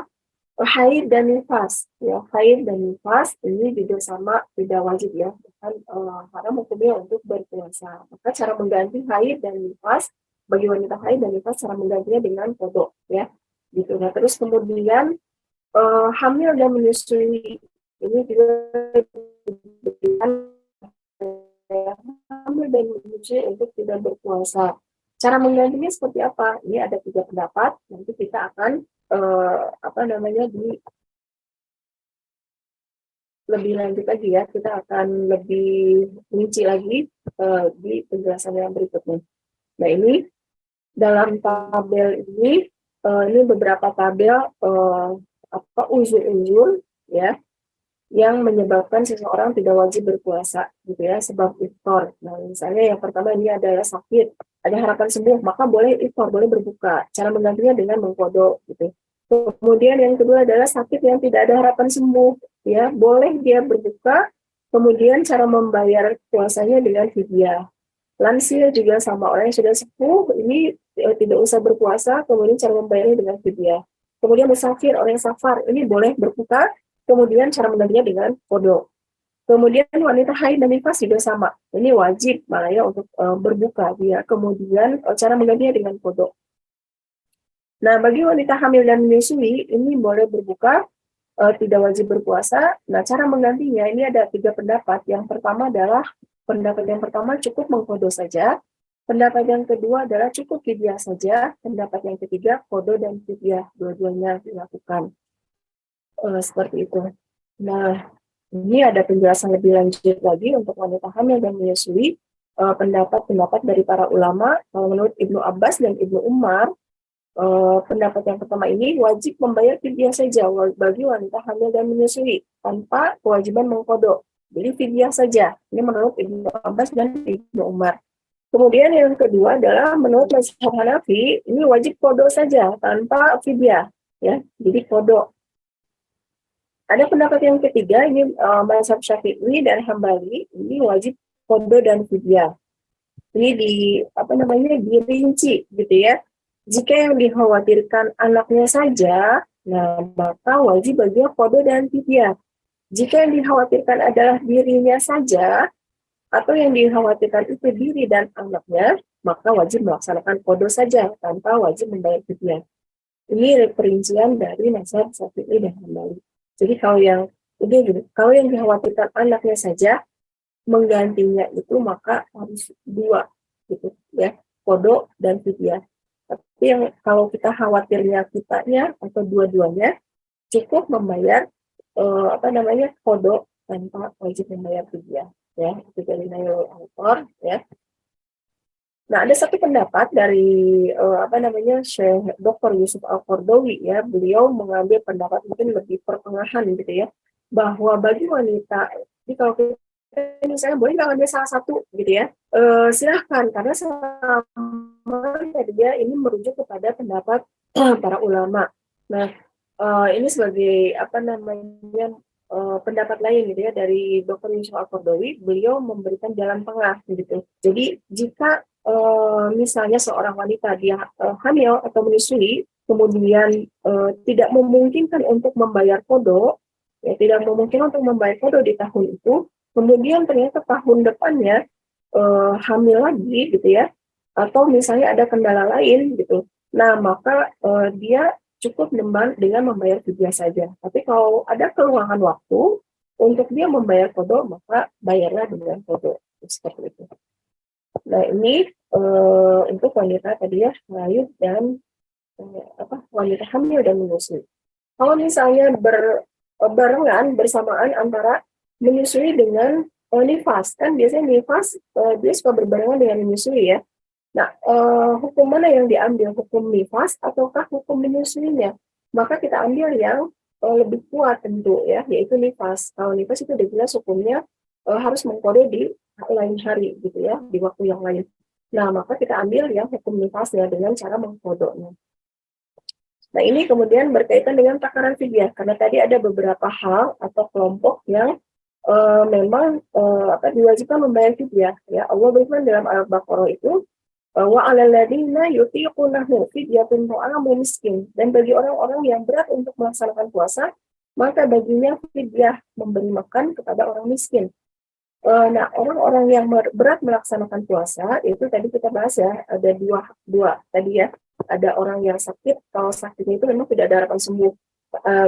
haid dan nifas. Ya, haid dan nifas ini juga sama, tidak wajib ya, bukan haram hukumnya untuk berpuasa. Maka cara mengganti haid dan nifas bagi wanita haid dan nifas, cara menggantinya dengan kodok, ya, gitu. Nah, terus kemudian hamil dan menyusui ini juga diberikan hamil dan menyusui untuk tidak berpuasa. Cara menggantinya seperti apa? Ini ada 3 pendapat. Nanti kita akan lebih lanjut lagi ya. Kita akan lebih rinci lagi di penjelasan yang berikutnya. Nah, ini dalam tabel ini beberapa tabel uzur-uzur ya yang menyebabkan seseorang tidak wajib berpuasa, gitu ya, sebab iftar. Nah, misalnya yang pertama ini adalah sakit, ada harapan sembuh, maka boleh iftar, boleh berbuka. Cara menggantinya dengan mengkodok, gitu. Kemudian yang kedua adalah sakit yang tidak ada harapan sembuh, ya, boleh dia berbuka. Kemudian cara membayar puasanya dengan fidyah. Lansia juga sama, orang yang sudah sepuh ini tidak usah berpuasa, kemudian cara membayarnya dengan fidyah. Kemudian musafir, orang yang safar, ini boleh berbuka, kemudian cara menggantinya dengan kodok. Kemudian wanita haid dan nifas juga sama. Ini wajib malah ya untuk berbuka dia. Kemudian cara menggantinya dengan kodok. Nah, bagi wanita hamil dan menyusui ini boleh berbuka, tidak wajib berpuasa. Nah, cara menggantinya ini ada 3 pendapat. Yang pertama adalah pendapat yang pertama cukup mengkodok saja. Pendapat yang kedua adalah cukup fidyah saja. Pendapat yang ketiga kodo dan fidyah dua-duanya dilakukan. Seperti itu. Nah, ini ada penjelasan lebih lanjut lagi untuk wanita hamil dan menyusui. pendapat-pendapat dari para ulama. Kalau menurut Ibnu Abbas dan Ibnu Umar, pendapat yang pertama ini wajib membayar fidyah saja bagi wanita hamil dan menyusui tanpa kewajiban mengkodok. Jadi fidyah saja. Ini menurut Ibnu Abbas dan Ibnu Umar. Kemudian yang kedua adalah menurut mazhab Hanafi, ini wajib kodok saja tanpa fidyah. Ya, jadi kodok. Ada pendapat yang ketiga, ini mazhab Syafi'i dan Hambali, ini wajib kodok dan fidyah. Ini dirinci gitu ya. Jika yang dikhawatirkan anaknya saja, nah maka wajib baginya kodok dan fidyah. Jika yang dikhawatirkan adalah dirinya saja, atau yang dikhawatirkan itu diri dan anaknya, maka wajib melaksanakan kodok saja tanpa wajib membayar fidyah. Ini perincian dari mazhab Syafi'i dan Hambali. Jadi kalau yang dikhawatirkan anaknya saja, menggantinya itu maka harus dua gitu ya, kodok dan fidyah. Tapi yang kalau kita khawatirnya kitanya atau dua-duanya, cukup membayar kodok tanpa wajib membayar fidyah ya. Itu dari Nailul Autor ya. Nah, ada satu pendapat dari Syekh Dr. Yusuf Al-Qardawi ya, beliau mengambil pendapat mungkin lebih pertengahan gitu ya, bahwa bagi wanita, jadi kalau kita misalnya boleh nggak ambil salah satu gitu ya, silahkan, karena selama dia ini merujuk kepada pendapat para ulama. Nah, ini sebagai pendapat lain gitu ya dari Dr. Yusuf Al-Qardawi, beliau memberikan jalan tengah gitu. Jadi jika misalnya seorang wanita dia hamil atau menyusui, kemudian tidak memungkinkan untuk membayar kodok, ya tidak memungkinkan untuk membayar kodok di tahun itu, kemudian ternyata tahun depannya hamil lagi gitu ya, atau misalnya ada kendala lain gitu, nah maka dia cukup dengan membayar fidyah saja. Tapi kalau ada keluangan waktu untuk dia membayar kodok, maka bayarlah dengan kodok seperti itu. Nah ini untuk wanita tadi ya, haid dan wanita hamil dan menyusui. Kalau misalnya berbarengan bersamaan antara menyusui dengan nifas, kan biasanya nifas dia suka berbarengan dengan menyusui ya. Nah, hukum mana yang diambil, hukum nifas ataukah hukum menyusuinya? Maka kita ambil yang lebih kuat tentu ya, yaitu nifas. Kalau nifas itu udah jelas hukumnya harus mengkodok di lain hari gitu ya, di waktu yang lain. Nah, maka kita ambil yang hukum nifasnya dengan cara mengkodoknya. Nah, ini kemudian berkaitan dengan takaran fidyah, karena tadi ada beberapa hal atau kelompok yang memang diwajibkan membayar fidyah. Ya, Allah berfirman dalam Al-Baqarah itu, wa 'alal ladzina yutiqunahu fidyatun ta'amu miskin, dan bagi orang-orang yang berat untuk melaksanakan puasa, maka baginya fidyah memberi makan kepada orang miskin. Nah, orang-orang yang berat melaksanakan puasa itu tadi kita bahas ya, ada dua tadi ya, ada orang yang sakit, kalau sakitnya itu memang tidak ada harapan sembuh,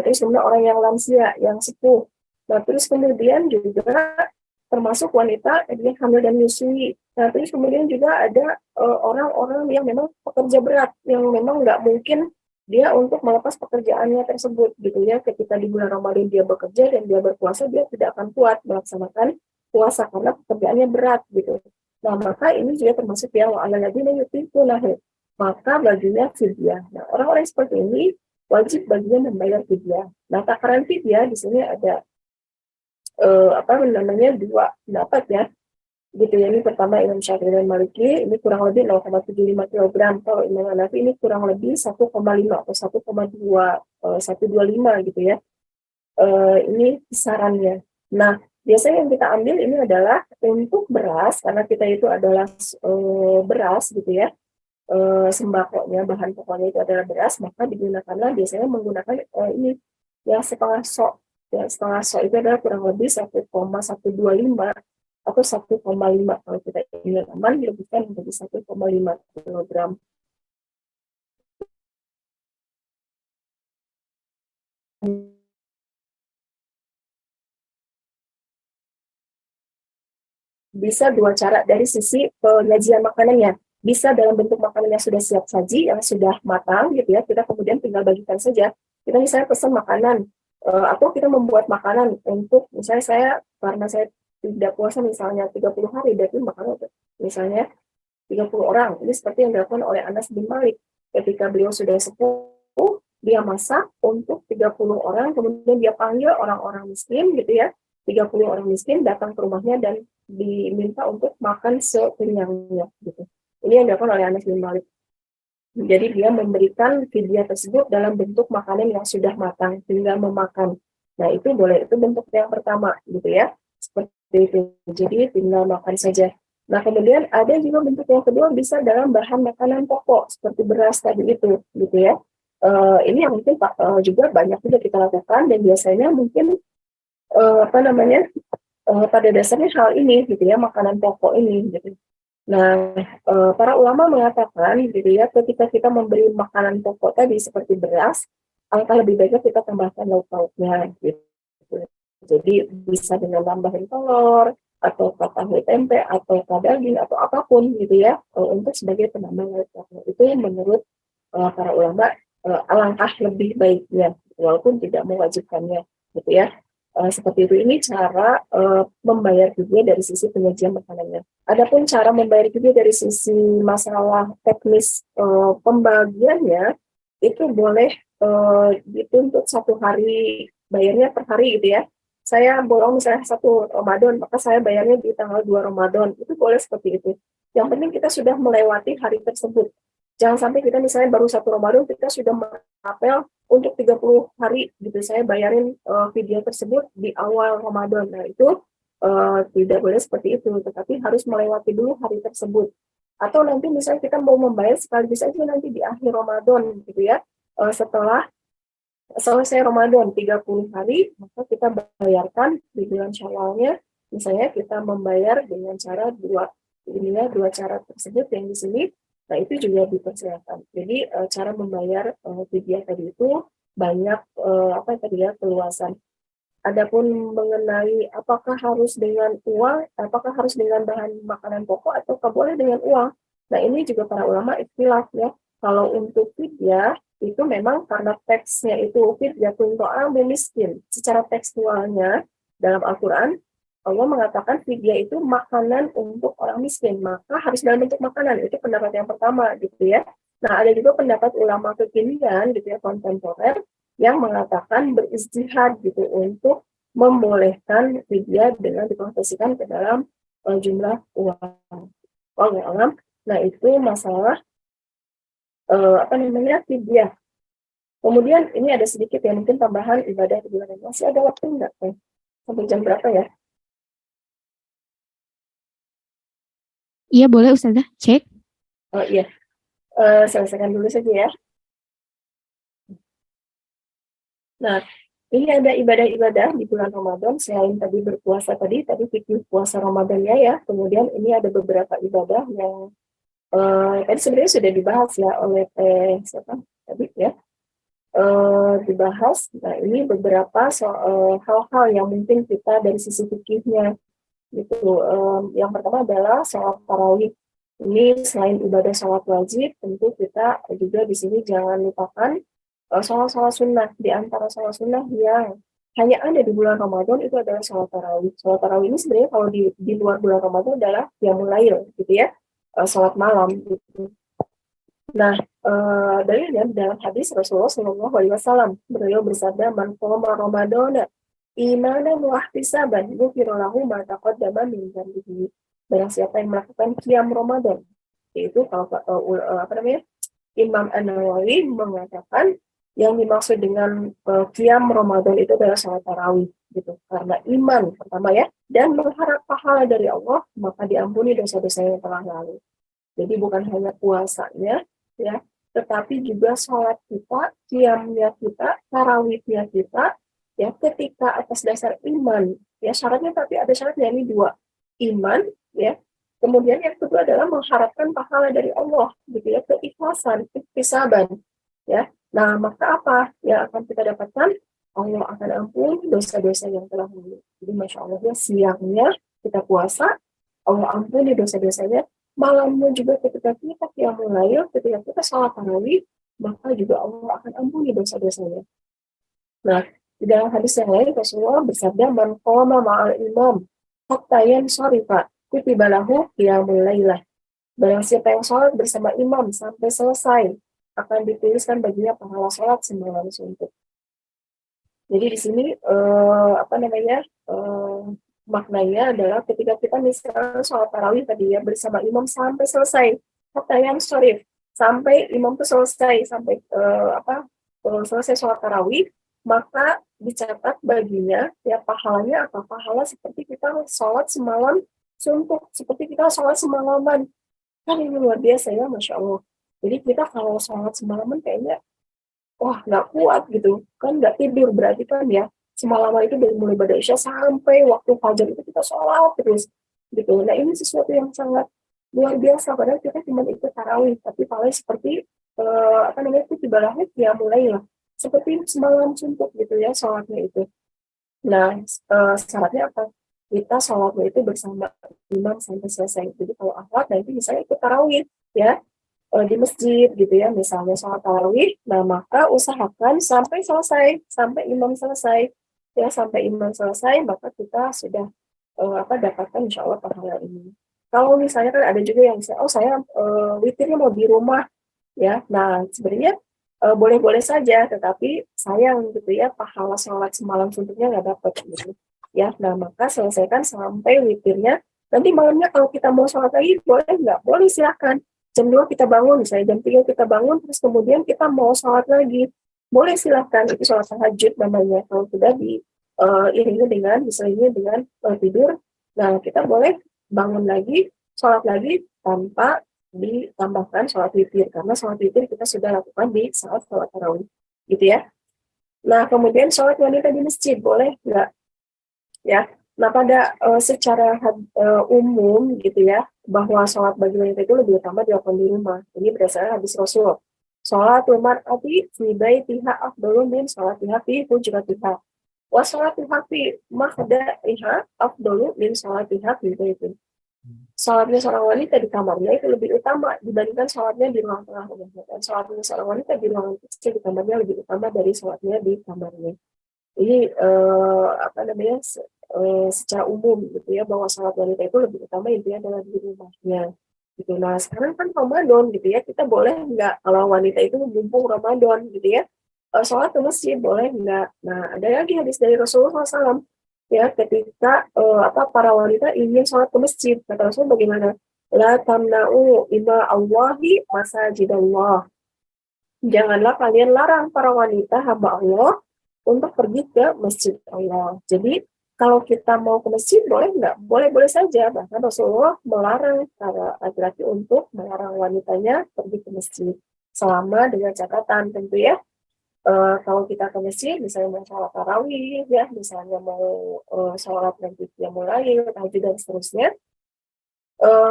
terus kemudian orang yang lansia, yang sepuh. Nah, terus kemudian juga termasuk wanita yang hamil dan menyusui. Nah, terus kemudian juga ada orang-orang yang memang pekerja berat, yang memang nggak mungkin dia untuk melepas pekerjaannya tersebut gitu ya. Ketika di bulan Ramadan dia bekerja dan dia berpuasa, dia tidak akan kuat melaksanakan puasa karena pekerjaannya berat gitu. Nah, maka ini juga termasuk yang wa'alalladzina yutiqunahu, maka baginya fidyah. Nah, orang-orang seperti ini wajib baginya membayar fidyah. Nah, takaran fidyah di sini ada dua pendapat ya gitu ya. Ini pertama Imam Syafi'i dan Maliki, ini kurang lebih 0,75 kg. Kalau Imam Hanafi ini kurang lebih 1,5 atau 1,25 gitu ya. Ini kisarannya. Nah, biasanya yang kita ambil ini adalah untuk beras, karena kita itu adalah beras gitu ya, sembakonya, bahan pokoknya itu adalah beras, maka digunakanlah biasanya menggunakan ini ya setengah sok. Ya, setengah sok itu adalah kurang lebih 1,125 atau 1,5 kalau kita ingin aman dilebihkan menjadi 1,5 kg. Bisa dua cara dari sisi penyajian makanannya. Bisa dalam bentuk makanan yang sudah siap saji, yang sudah matang gitu ya, kita kemudian tinggal bagikan saja. Kita misalnya pesan makanan, atau kita membuat makanan untuk, misalnya karena saya tidak puasa misalnya 30 hari, berarti makannya misalnya 30 orang. Ini seperti yang dilakukan oleh Anas bin Malik. Ketika beliau sudah sepuh, dia masak untuk 30 orang, kemudian dia panggil orang-orang miskin gitu ya. 30 orang miskin datang ke rumahnya dan diminta untuk makan sekenyangnya gitu. Ini yang dilakukan oleh Anas bin Malik. Jadi dia memberikan fidyah tersebut dalam bentuk makanan yang sudah matang, tinggal memakan. Nah itu boleh, itu bentuk yang pertama gitu ya. Seperti itu. Jadi tinggal makan saja. Nah kemudian ada juga bentuk yang kedua bisa dalam bahan makanan pokok seperti beras tadi itu gitu ya. Ini yang mungkin juga banyak juga kita lakukan dan biasanya mungkin pada dasarnya hal ini gitu ya, makanan pokok ini gitu. Nah, para ulama mengatakan gitu ya, ketika kita memberi makanan pokok tadi seperti beras, alangkah lebih baiknya kita tambahkan lauk pauknya gitu. Jadi bisa dengan tambahin telur atau tahu tempe atau daging atau apapun gitu ya, untuk sebagai penambah lauk pauknya. Itu yang menurut para ulama alangkah lebih baiknya, walaupun tidak mewajibkannya gitu ya. Seperti itu, ini cara membayar juga dari sisi penyajian makanannya. Adapun cara membayar juga dari sisi masalah teknis pembagiannya, itu boleh dituntut 1 hari, bayarnya per hari gitu ya. Saya bolong misalnya 1 Ramadan, maka saya bayarnya di tanggal 2 Ramadan, itu boleh seperti itu. Yang penting kita sudah melewati hari tersebut. Jangan sampai kita misalnya baru 1 Ramadan, kita sudah merapel untuk 30 hari gitu, saya bayarin video tersebut di awal Ramadan. Nah itu tidak boleh seperti itu, tetapi harus melewati dulu hari tersebut. Atau nanti misalnya kita mau membayar sekaligus aja nanti di akhir Ramadan gitu ya. Setelah selesai Ramadan 30 hari, maka kita bayarkan di bulan Syawalnya. Misalnya kita membayar dengan cara dua cara tersebut yang di sini. Nah, itu juga dipersilakan. Jadi cara membayar fidyah tadi itu banyak keluasan. Adapun mengenai apakah harus dengan uang, apakah harus dengan bahan makanan pokok atau boleh dengan uang. Nah, ini juga para ulama ikhtilaf ya. Kalau untuk fidyah itu memang karena teksnya itu fidyatun ta'amul miskin. Secara tekstualnya dalam Al-Qur'an Allah mengatakan fidyah itu makanan untuk orang miskin, maka harus dalam bentuk makanan. Itu pendapat yang pertama gitu ya. Nah, ada juga pendapat ulama kekinian gitu ya, kontemporer, yang mengatakan beristihad gitu untuk membolehkan fidyah dengan dikonversikan ke dalam jumlah uang. Nah, itu masalah fidyah. Kemudian ini ada sedikit ya, mungkin tambahan ibadah di bulan ini. Masih ada waktu enggak? Sampai jam berapa ya? Iya boleh Ustazah, cek. Oh iya, selesaikan dulu saja ya. Nah, ini ada ibadah-ibadah di bulan Ramadan, selain tadi berpuasa tadi fikih puasa Ramadannya ya, kemudian ini ada beberapa ibadah yang tadi sebenarnya sudah dibahas ya oleh siapa tadi ya, dibahas. Nah, ini beberapa hal-hal yang mungkin kita dari sisi fikihnya gitu. Yang pertama adalah sholat tarawih. Ini selain ibadah sholat wajib, tentu kita juga di sini jangan lupakan sholat-sholat sunnah. Di antara sholat sunnah yang hanya ada di bulan Ramadan itu adalah sholat tarawih. Sholat tarawih ini sebenarnya kalau di luar bulan Ramadan adalah qiyamul lail gitu ya, sholat malam gitu. Nah, dalilnya dalam hadis Rasulullah SAW, beliau bersabda, "Man qoma Ramadana imanan wa ihtisaban, ghufira lahu ma taqaddama min dzambihi." Barang siapa yang melakukan qiyam Ramadan, yaitu kalau Imam An-Nawawi mengatakan yang dimaksud dengan qiyam Ramadan itu adalah salat tarawih gitu. Karena iman pertama ya, dan mengharap pahala dari Allah, maka diampuni dosa-dosa yang telah lalu. Jadi bukan hanya puasanya ya, tetapi juga sholat kita, qiyamnya kita, tarawihnya kita, ya ketika atas dasar iman. Ya syaratnya, tapi ada syaratnya, ini 2, iman ya. Kemudian yang kedua adalah mengharapkan pahala dari Allah, gitu ya, keikhlasan, ihtisaban, ya. Nah, maka apa yang akan kita dapatkan? Allah akan ampuni dosa-dosa yang telah lalu. Jadi masya Allah ya, siangnya kita puasa, Allah ampuni dosa-dosanya. Malamnya juga ketika kita qiyamul lail, ketika kita sholat tarawih, maka juga Allah akan ampuni dosa-dosanya. Nah, di dalam hadis yang lain Rasulullah bersabda, "Man qama ma'al imam hatta yansarifa kutiba lahu qiyamul lailah. Barang siapa yang sholat bersama imam sampai selesai, akan dituliskan baginya pahala sholat semalam suntuk. Jadi di sini apa namanya maknanya adalah ketika kita misalnya sholat tarawih tadi ya bersama imam sampai selesai, hatta yang sorif, sampai imam itu selesai sampai selesai sholat tarawih, maka dicatat baginya ya pahalanya apa, pahala seperti kita sholat semalam suntuk, seperti kita sholat semalaman. Kan ini luar biasa ya, Masya Allah. Jadi kita kalau sholat semalaman kayaknya, wah nggak kuat gitu. Kan nggak tidur, berarti kan ya, semalaman itu dari mulai pada Isya sampai waktu fajar itu kita sholat terus. Gitu. Nah ini sesuatu yang sangat luar biasa, padahal kita cuma ikut tarawih, tapi paling seperti, apa namanya, itu ibaratnya ya mulai lah. Seperti semalam suntuk gitu ya, sholatnya itu. Nah, syaratnya apa? Kita sholatnya itu bersama imam sampai selesai. Jadi kalau akhwat nanti misalnya ikut tarawih ya di masjid gitu ya, misalnya sholat tarawih, nah maka usahakan sampai selesai, sampai imam selesai ya, sampai imam selesai maka kita sudah dapatkan insya Allah pahala ini. Kalau misalnya kan ada juga yang misalnya, oh saya witirnya mau di rumah ya, nah sebenarnya boleh-boleh saja, tetapi sayang gitu ya, pahala sholat semalam suntuknya nggak dapat gitu ya. Nah maka selesaikan sampai witirnya. Nanti malamnya kalau kita mau sholat lagi boleh nggak? Boleh, silahkan. Jam 2 kita bangun, misalnya jam 3 kita bangun, terus kemudian kita mau sholat lagi. Boleh, silahkan. Itu sholat tahajud namanya. Kalau sudah iringi dengan, misalnya dengan tidur, nah kita boleh bangun lagi, sholat lagi tanpa ditambahkan sholat witir, karena sholat witir kita sudah lakukan di saat sholat tarawih gitu ya. Nah kemudian sholat wanita di masjid boleh nggak ya? Nah pada secara umum gitu ya, bahwa sholat bagi wanita itu lebih utama dilakukan di rumah. Ini berdasarkan hadis Rasul. Sholatul mar'ati fi baitiha afdalu min sholatiha fi hujratiha. Wa sholatiha fi mahdaiha afdalu min sholatiha fi baitiha. Sholatnya seorang wanita di kamarnya itu lebih utama dibandingkan sholatnya di ruang tengah rumahnya. Dan sholatnya seorang wanita di ruangan kecil di kamarnya lebih utama dari sholatnya di kamarnya. Ini secara umum gitu ya, bahwa sholat wanita itu lebih utama intinya adalah di rumahnya. Gitu. Nah sekarang kan Ramadan gitu ya, kita boleh nggak kalau wanita itu mumpung Ramadan gitu ya, sholat ke masjid boleh nggak? Nah ada lagi hadis dari Rasulullah SAW ya, ketika para wanita ingin sholat ke masjid, kata Rasul bagaimana? La tamna'u ima Allahi masajidallah. Janganlah kalian larang para wanita hamba Allah untuk pergi ke masjid Allah. Jadi kalau kita mau ke masjid boleh nggak? Boleh-boleh saja. Bahkan Rasulullah melarang para laki-laki untuk melarang wanitanya pergi ke masjid. Selama dengan catatan tentu ya, kalau kita ke masjid, misalnya mau sholat tarawih, ya, misalnya mau sholat nanti yang mulai, tahajud dan seterusnya,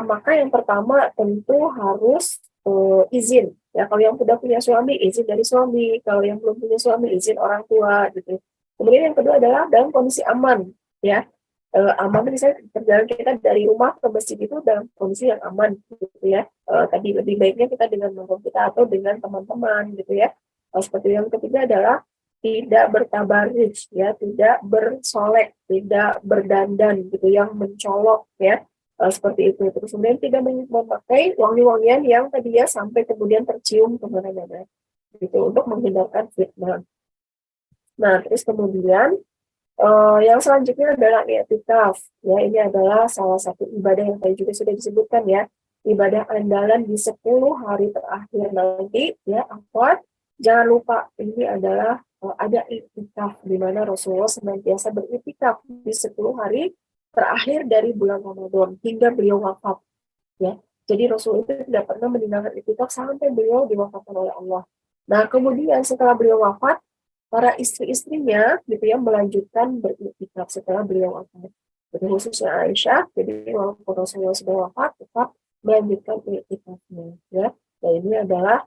maka yang pertama tentu harus izin. Ya, kalau yang sudah punya suami, izin dari suami. Kalau yang belum punya suami, izin orang tua, gitu. Kemudian yang kedua adalah dalam kondisi aman, ya. Aman misalnya perjalanan kita dari rumah ke masjid itu dalam kondisi yang aman, gitu ya. Tadi lebih baiknya kita dengan mahram kita atau dengan teman-teman, gitu ya. Seperti yang ketiga adalah tidak bertabarruj, ya, tidak bersolek, tidak berdandan, gitu, yang mencolok, ya. Seperti itu. Terus kemudian tidak memakai wangi-wangian yang tadi ya sampai kemudian tercium kemana-mana, gitu, untuk menghindarkan fitnah. Nah, terus kemudian yang selanjutnya adalah i'tikaf. Ya, ini adalah salah satu ibadah yang tadi juga sudah disebutkan ya, ibadah andalan di 10 hari terakhir nanti ya, akhwat. Jangan lupa ini adalah ada i'tikaf di mana Rasulullah senantiasa beriktikaf di 10 hari terakhir dari bulan Ramadan hingga beliau wafat ya. Jadi Rasul itu tidak pernah meninggalkan iktikaf sampai beliau diwafatkan oleh Allah. Nah, kemudian setelah beliau wafat, para istri-istrinya gitu ya melanjutkan beriktikaf setelah beliau wafat. Jadi khususnya Aisyah, jadi walaupun Rasulullah sudah wafat, tetap melanjutkan iktikafnya ya. Dan ini adalah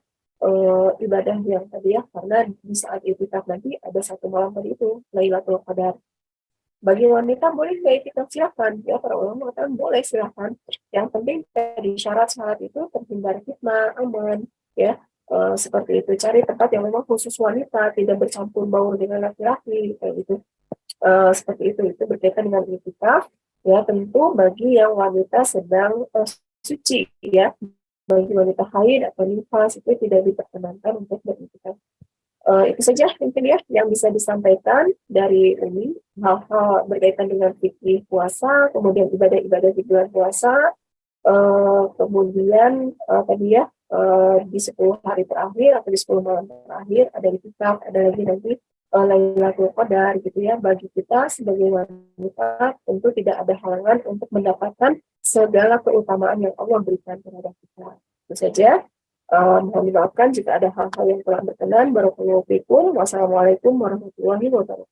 ibadah yang tadi ya, karena di saat iktikaf nanti ada satu malam tadi itu Lailatul Qadar. Bagi wanita boleh nggak iktikaf, silakan ya, para ulama mengatakan boleh, silakan. Yang penting dari syarat-syarat itu terhindar fitnah, aman ya. Seperti itu, cari tempat yang memang khusus wanita, tidak bercampur baur dengan laki-laki kayak gitu. Seperti itu berkaitan dengan iktikaf. Ya, tentu bagi yang wanita sedang suci, ya, bagi wanita haid atau nifas itu tidak diperkenankan untuk beriktikaf. Itu saja mungkin ya yang bisa disampaikan dari ini, hal-hal berkaitan dengan fikih puasa, kemudian ibadah-ibadah di bulan puasa, kemudian tadi ya di 10 hari terakhir atau di 10 malam terakhir ada itikaf, ada lagi nanti Lailatul Qadar gitu ya. Bagi kita sebagai wanita tentu tidak ada halangan untuk mendapatkan segala keutamaan yang Allah berikan kepada kita. Itu saja. Mohon dimaafkan jika ada hal-hal yang kurang berkenan. Barakallahu fikum. Wassalamualaikum warahmatullahi wabarakatuh.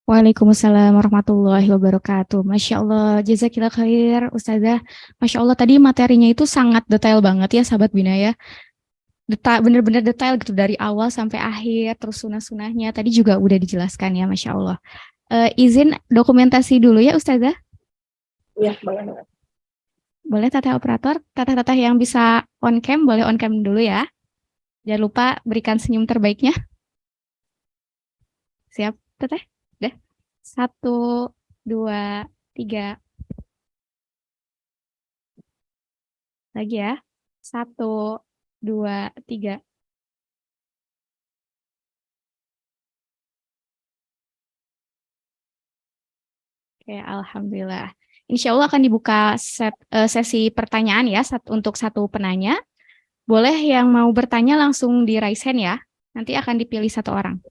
Waalaikumsalam warahmatullahi wabarakatuh. Masya Allah, jazakillah khair, Ustazah. Masya Allah, tadi materinya itu sangat detail banget ya, sahabat Bina ya. Bener-bener detail gitu, dari awal sampai akhir, terus sunah-sunahnya. Tadi juga udah dijelaskan ya, Masya Allah. Izin dokumentasi dulu ya, Ustazah. Ya, bagaimana? Boleh teteh operator, teteh-teteh yang bisa on cam, boleh on cam dulu ya. Jangan lupa berikan senyum terbaiknya. Siap, teteh? Udah. 1, 2, 3. Lagi ya. 1, 2, 3. Oke, alhamdulillah. Insya Allah akan dibuka sesi pertanyaan ya untuk satu penanya. Boleh yang mau bertanya langsung di raise hand ya. Nanti akan dipilih satu orang.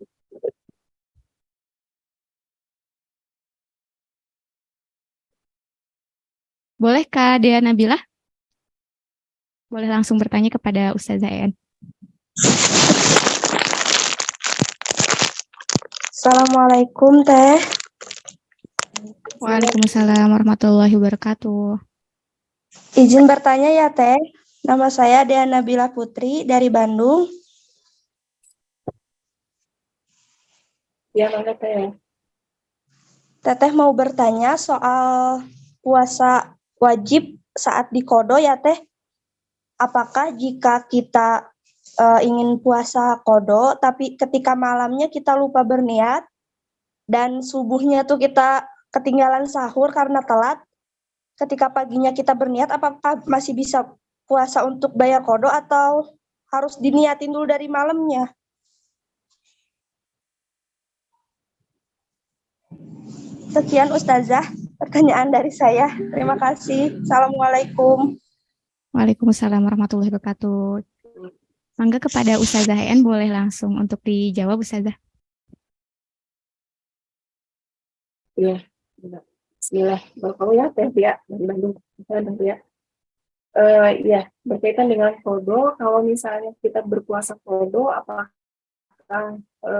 Boleh Kak Dea Nabila? Boleh langsung bertanya kepada Ustazah En. Assalamualaikum Teh. Waalaikumsalam warahmatullahi wabarakatuh. Izin bertanya ya Teh. Nama saya Dea Nabila Putri dari Bandung. Ya, mangga Teh. Teteh mau bertanya soal puasa wajib saat di Kodo ya Teh. Apakah jika kita ingin puasa Kodo, tapi ketika malamnya kita lupa berniat, dan subuhnya tuh kita ketinggalan sahur karena telat, ketika paginya kita berniat, apakah masih bisa puasa untuk bayar Kodo atau harus diniatin dulu dari malamnya? Sekian Ustazah, pertanyaan dari saya. Terima kasih. Assalamualaikum. Waalaikumsalam warahmatullahi wabarakatuh. Mangga kepada Ustazah En boleh langsung untuk dijawab Ustazah. Ya, bismillah. Barakallahu ya Teh Bia dari Bandung. Ya. Ya, berkaitan dengan Kodo, kalau misalnya kita berpuasa Kodo, apakah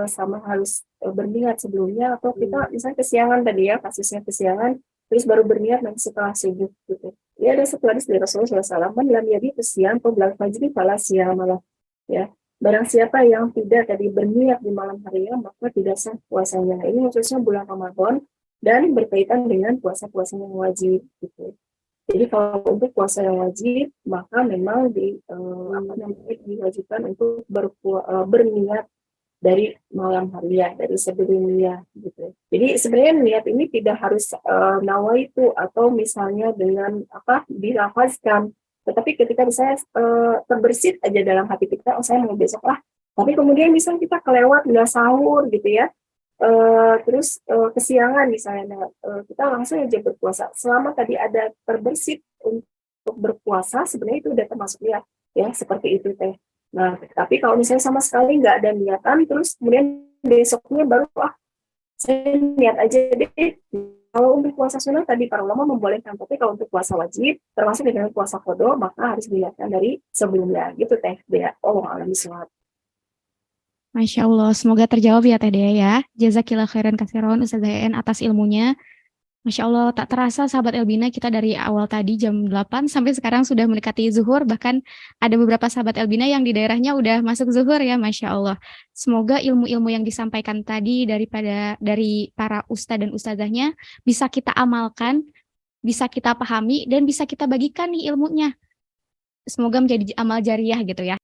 sama harus berniat sebelumnya atau kita misalnya kesiangan tadi ya, kasusnya kesiangan terus baru berniat nanti setelah subuh gitu. Ya, ada satu hadis dari Rasulullah SAW, "Man lam yabitu siyam qabla al-fajri fala siyamalah." Ya, barang siapa yang tidak tadi berniat di malam harinya maka tidak sah puasanya. Ini khususnya bulan Ramadan dan berkaitan dengan puasa-puasa yang wajib gitu. Jadi kalau untuk puasa yang wajib maka memang diwajibkan untuk berniat dari malam hari ya, dari sebelumnya gitu. Jadi sebenarnya niat ini tidak harus nawaitu atau misalnya dengan apa dilafazkan, tetapi ketika misalnya terbersit aja dalam hati kita, oh saya mau besok lah, tapi kemudian misalnya kita kelewat nggak sahur gitu ya, terus kesiangan misalnya, kita langsung aja berpuasa. Selama tadi ada terbersit untuk berpuasa, sebenarnya itu udah termasuk niat ya, seperti itu Teh. Nah, tapi kalau misalnya sama sekali nggak ada niatan, terus kemudian besoknya baru, saya niat aja deh. Kalau untuk puasa sunnah tadi para ulama membolehkan, tapi kalau untuk puasa wajib, termasuk dengan puasa Qadha, maka harus diniatkan dari sebelumnya. Gitu Teh Dea. A'lam bishawab. Masya Allah, semoga terjawab ya Teh Dea ya. Jazakillah khairan katsiran Ustazah En atas ilmunya. Masya Allah, tak terasa sahabat Elbina kita dari awal tadi jam 8 sampai sekarang sudah mendekati zuhur, bahkan ada beberapa sahabat Elbina yang di daerahnya udah masuk zuhur ya, Masya Allah. Semoga ilmu-ilmu yang disampaikan tadi dari para ustadz dan ustazahnya bisa kita amalkan, bisa kita pahami, dan bisa kita bagikan nih ilmunya. Semoga menjadi amal jariah gitu ya.